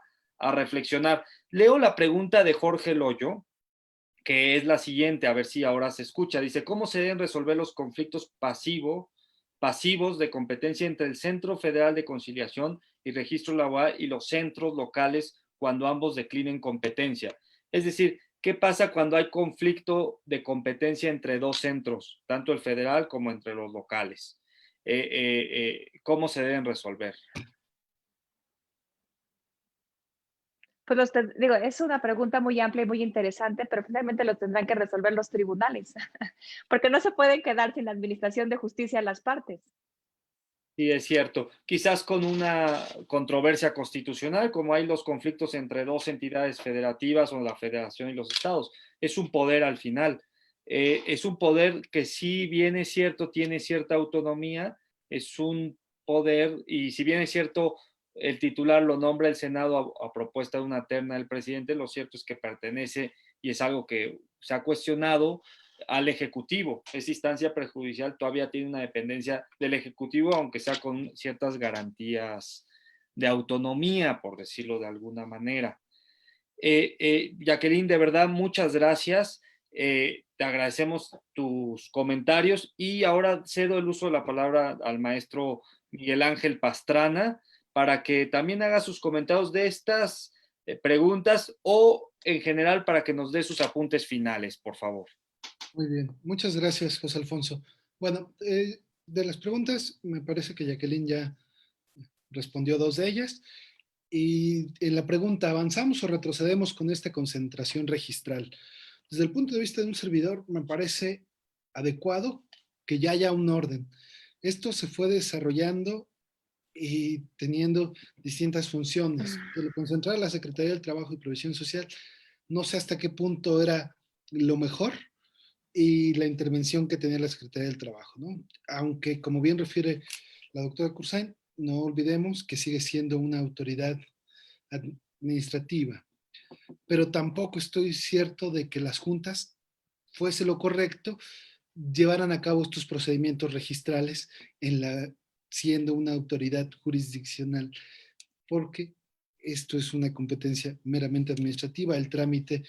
A: reflexionar. Leo la pregunta de Jorge Loyo, que es la siguiente, a ver si ahora se escucha. Dice, ¿cómo se deben resolver los conflictos pasivos de competencia entre el Centro Federal de Conciliación y Registro Laboral y los centros locales cuando ambos declinen competencia? Es decir, ¿qué pasa cuando hay conflicto de competencia entre dos centros, tanto el federal como entre los locales? ¿Cómo se deben resolver?
B: Pues digo, es una pregunta muy amplia y muy interesante, pero finalmente lo tendrán que resolver los tribunales, porque no se pueden quedar sin la administración de justicia las partes.
A: Sí, es cierto. Quizás con una controversia constitucional, como hay los conflictos entre dos entidades federativas o la federación y los estados. Es un poder al final. Es un poder que si bien es cierto, tiene cierta autonomía, es un poder, y si bien es cierto, el titular lo nombra el Senado a propuesta de una terna del presidente, lo cierto es que pertenece, y es algo que se ha cuestionado, al Ejecutivo. Esa instancia prejudicial todavía tiene una dependencia del Ejecutivo, aunque sea con ciertas garantías de autonomía, por decirlo de alguna manera. Jacqueline, de verdad, muchas gracias. Te agradecemos tus comentarios y ahora cedo el uso de la palabra al maestro Miguel Ángel Pastrana para que también haga sus comentarios de estas preguntas o en general para que nos dé sus apuntes finales, por favor.
C: Muy bien, muchas gracias, José Alfonso. Bueno, de las preguntas, me parece que Jacqueline ya respondió dos de ellas. Y en la pregunta, ¿avanzamos o retrocedemos con esta concentración registral? Desde el punto de vista de un servidor, me parece adecuado que ya haya un orden. Esto se fue desarrollando y teniendo distintas funciones. El concentrar a la Secretaría del Trabajo y Previsión Social, no sé hasta qué punto era lo mejor, y la intervención que tenía la Secretaría del Trabajo, ¿no? Aunque, como bien refiere la doctora Cursain, no olvidemos que sigue siendo una autoridad administrativa, pero tampoco estoy cierto de que las juntas, fuese lo correcto, llevaran a cabo estos procedimientos registrales siendo una autoridad jurisdiccional, porque esto es una competencia meramente administrativa, el trámite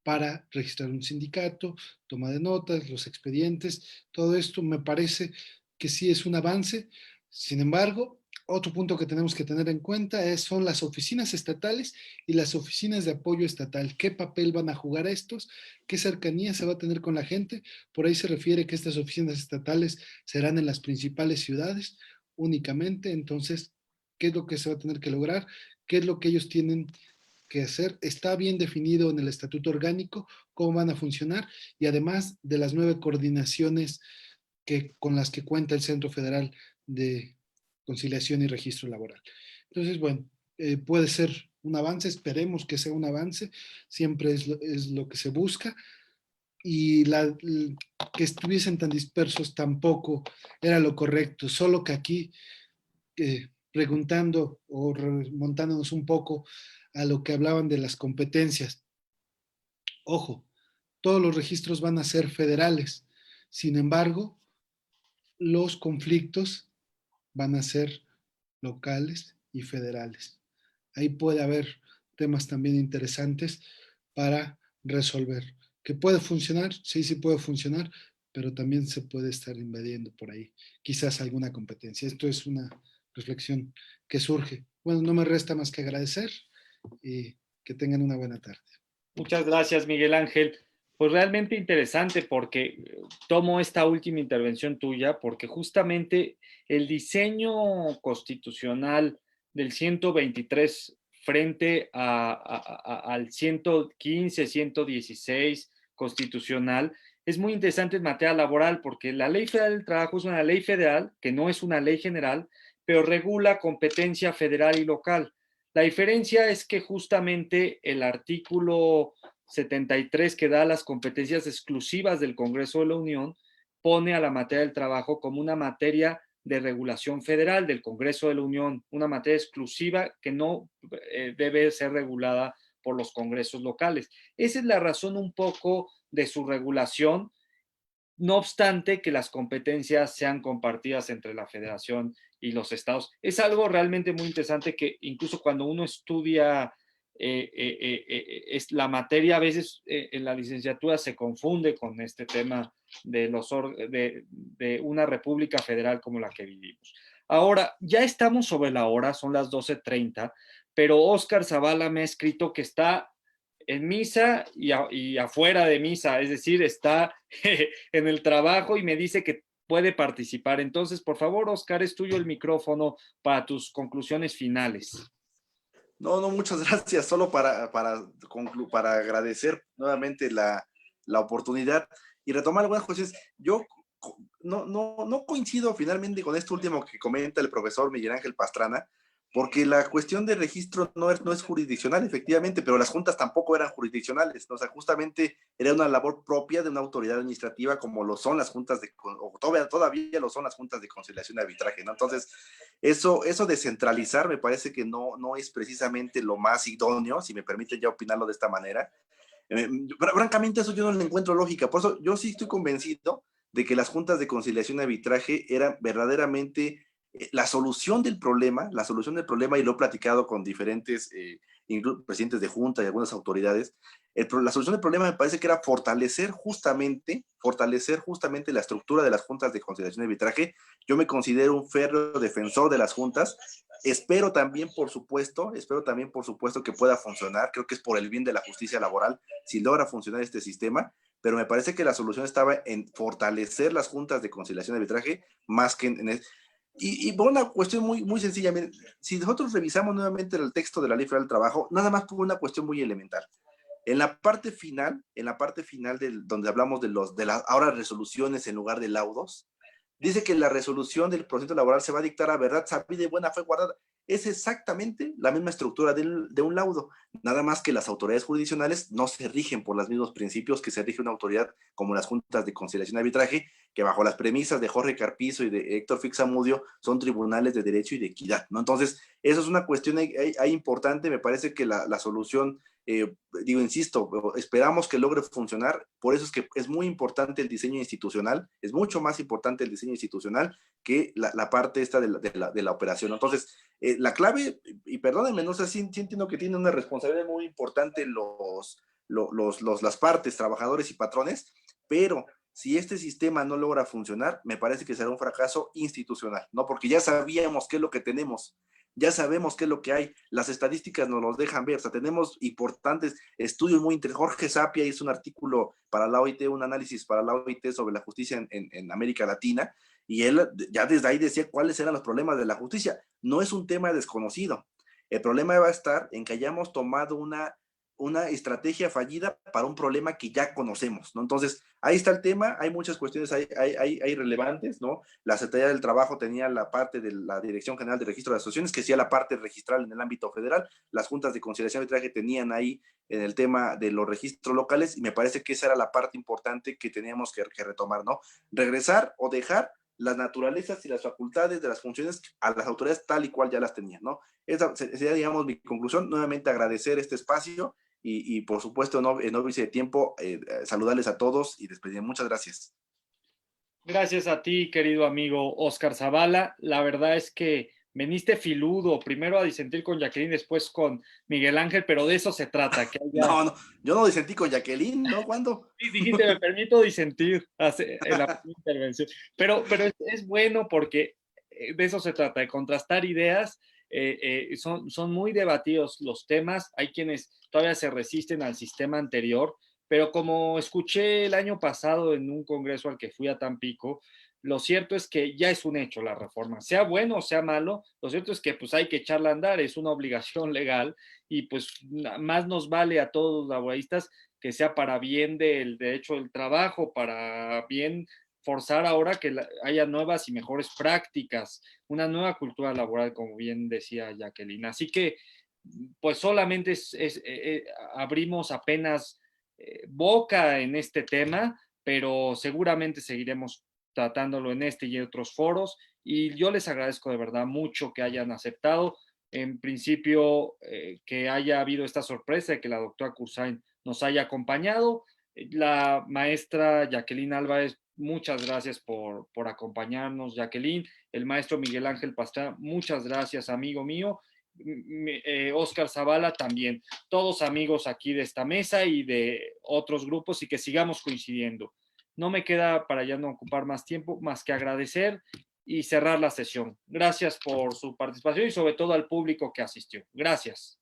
C: para registrar un sindicato, toma de notas, los expedientes, todo esto me parece que sí es un avance. Sin embargo, otro punto que tenemos que tener en cuenta son las oficinas estatales y las oficinas de apoyo estatal. ¿Qué papel van a jugar estos? ¿Qué cercanía se va a tener con la gente? Por ahí se refiere que estas oficinas estatales serán en las principales ciudades únicamente. Entonces, ¿qué es lo que se va a tener que lograr? ¿Qué es lo que ellos tienen que hacer? Está bien definido en el estatuto orgánico cómo van a funcionar, y además de las 9 coordinaciones con las que cuenta el Centro Federal de Conciliación y Registro Laboral. Entonces, bueno, puede ser un avance, esperemos que sea un avance, siempre es lo que se busca, y que estuviesen tan dispersos tampoco era lo correcto, solo que aquí, preguntando o remontándonos un poco a lo que hablaban de las competencias, ojo, todos los registros van a ser federales, sin embargo, los conflictos van a ser locales y federales. Ahí puede haber temas también interesantes para resolver. ¿Que puede funcionar? Sí, sí puede funcionar, pero también se puede estar invadiendo por ahí quizás alguna competencia. Esto es una reflexión que surge. Bueno, no me resta más que agradecer y que tengan una buena tarde.
A: Muchas gracias, Miguel Ángel. Pues realmente interesante porque tomo esta última intervención tuya porque justamente el diseño constitucional del 123 frente al 115, 116 constitucional es muy interesante en materia laboral porque la Ley Federal del Trabajo es una ley federal que no es una ley general, pero regula competencia federal y local. La diferencia es que justamente el artículo 73, que da las competencias exclusivas del Congreso de la Unión, pone a la materia del trabajo como una materia de regulación federal del Congreso de la Unión, una materia exclusiva que no debe ser regulada por los congresos locales. Esa es la razón un poco de su regulación, no obstante que las competencias sean compartidas entre la federación y los estados. Es algo realmente muy interesante que incluso cuando uno estudia es la materia, a veces en la licenciatura se confunde con este tema de una república federal como la que vivimos. Ahora, ya estamos sobre la hora, son las 12:30, pero Óscar Zavala me ha escrito que está en misa y afuera de misa, es decir, está en el trabajo y me dice que puede participar. Entonces, por favor, Óscar, es tuyo el micrófono para tus conclusiones finales.
D: No, muchas gracias. Solo para agradecer nuevamente la oportunidad y retomar algunas cuestiones. Yo no coincido finalmente con esto último que comenta el profesor Miguel Ángel Pastrana, porque la cuestión de registro no es jurisdiccional, efectivamente, pero las juntas tampoco eran jurisdiccionales, ¿no? O sea, justamente era una labor propia de una autoridad administrativa como lo son las juntas o todavía lo son las juntas de conciliación y arbitraje, ¿no? Entonces, eso de centralizar me parece que no es precisamente lo más idóneo, si me permiten ya opinarlo de esta manera. Francamente, eso yo no le encuentro lógica. Por eso yo sí estoy convencido de que las juntas de conciliación y arbitraje eran verdaderamente la solución del problema, y lo he platicado con diferentes presidentes de junta y algunas autoridades. La solución del problema me parece que era fortalecer justamente la estructura de las juntas de conciliación y arbitraje. Yo me considero un férreo defensor de las juntas. Espero también, por supuesto, que pueda funcionar. Creo que es por el bien de la justicia laboral si logra funcionar este sistema, pero me parece que la solución estaba en fortalecer las juntas de conciliación y arbitraje más que y por una cuestión muy sencilla. Miren, si nosotros revisamos nuevamente el texto de la Ley Federal del Trabajo, nada más por una cuestión muy elemental. En la parte final donde hablamos de las ahora resoluciones en lugar de laudos, dice que la resolución del procedimiento laboral se va a dictar a verdad sabida y buena fe guardada. Es exactamente la misma estructura de un laudo, nada más que las autoridades jurisdiccionales no se rigen por los mismos principios que se rige una autoridad como las juntas de conciliación y arbitraje, que bajo las premisas de Jorge Carpizo y de Héctor Fixamudio son tribunales de derecho y de equidad, ¿no? Entonces, eso es una cuestión ahí importante. Me parece que la solución, insisto, esperamos que logre funcionar. Por eso es que es muy importante el diseño institucional, es mucho más importante el diseño institucional que la parte esta de la operación. Entonces, la clave, y perdónenme, no sé, sí entiendo que tiene una responsabilidad muy importante las partes, trabajadores y patrones, pero si este sistema no logra funcionar, me parece que será un fracaso institucional, ¿no? Porque ya sabíamos qué es lo que tenemos, ya sabemos qué es lo que hay, las estadísticas nos los dejan ver, o sea, tenemos importantes estudios muy interesantes. Jorge Sapia hizo un artículo para la OIT, un análisis para la OIT sobre la justicia en América Latina, y él ya desde ahí decía cuáles eran los problemas de la justicia. No es un tema desconocido. El problema va a estar en que hayamos tomado una estrategia fallida para un problema que ya conocemos, ¿no? Entonces, ahí está el tema. Hay muchas cuestiones hay relevantes, ¿no? La Secretaría del Trabajo tenía la parte de la Dirección General de Registro de Asociaciones, que hacía la parte registral en el ámbito federal. Las juntas de conciliación y arbitraje tenían ahí en el tema de los registros locales, y me parece que esa era la parte importante que teníamos que retomar, ¿no? Regresar o dejar las naturalezas y las facultades de las funciones a las autoridades tal y cual ya las tenían, ¿no? Esa sería, digamos, mi conclusión. Nuevamente agradecer este espacio y por supuesto, en óbice de tiempo, saludarles a todos y despedir. Muchas gracias.
A: Gracias a ti, querido amigo Oscar Zavala. La verdad es que veniste filudo, primero a disentir con Jacqueline, después con Miguel Ángel, pero de eso se trata. Que haya...
D: No, yo no disentí con Jacqueline, ¿no? ¿Cuándo?
A: Sí, dijiste, me permito disentir en la intervención, pero es bueno porque de eso se trata, de contrastar ideas. Son muy debatidos los temas. Hay quienes todavía se resisten al sistema anterior, pero como escuché el año pasado en un congreso al que fui a Tampico, lo cierto es que ya es un hecho la reforma, sea bueno o sea malo. Lo cierto es que pues hay que echarla a andar, es una obligación legal, y pues más nos vale a todos los laboristas que sea para bien del derecho del trabajo, para bien forzar ahora que haya nuevas y mejores prácticas, una nueva cultura laboral, como bien decía Jacqueline. Así que, pues solamente abrimos apenas boca en este tema, pero seguramente seguiremos tratándolo en este y en otros foros, y yo les agradezco de verdad mucho que hayan aceptado. En principio, que haya habido esta sorpresa de que la doctora Cursain nos haya acompañado. La maestra Jacqueline Álvarez, muchas gracias por acompañarnos, Jacqueline. El maestro Miguel Ángel Pastrana, muchas gracias, amigo mío. Oscar Zavala también. Todos amigos aquí de esta mesa y de otros grupos, y que sigamos coincidiendo. No me queda, para ya no ocupar más tiempo, más que agradecer y cerrar la sesión. Gracias por su participación y sobre todo al público que asistió. Gracias.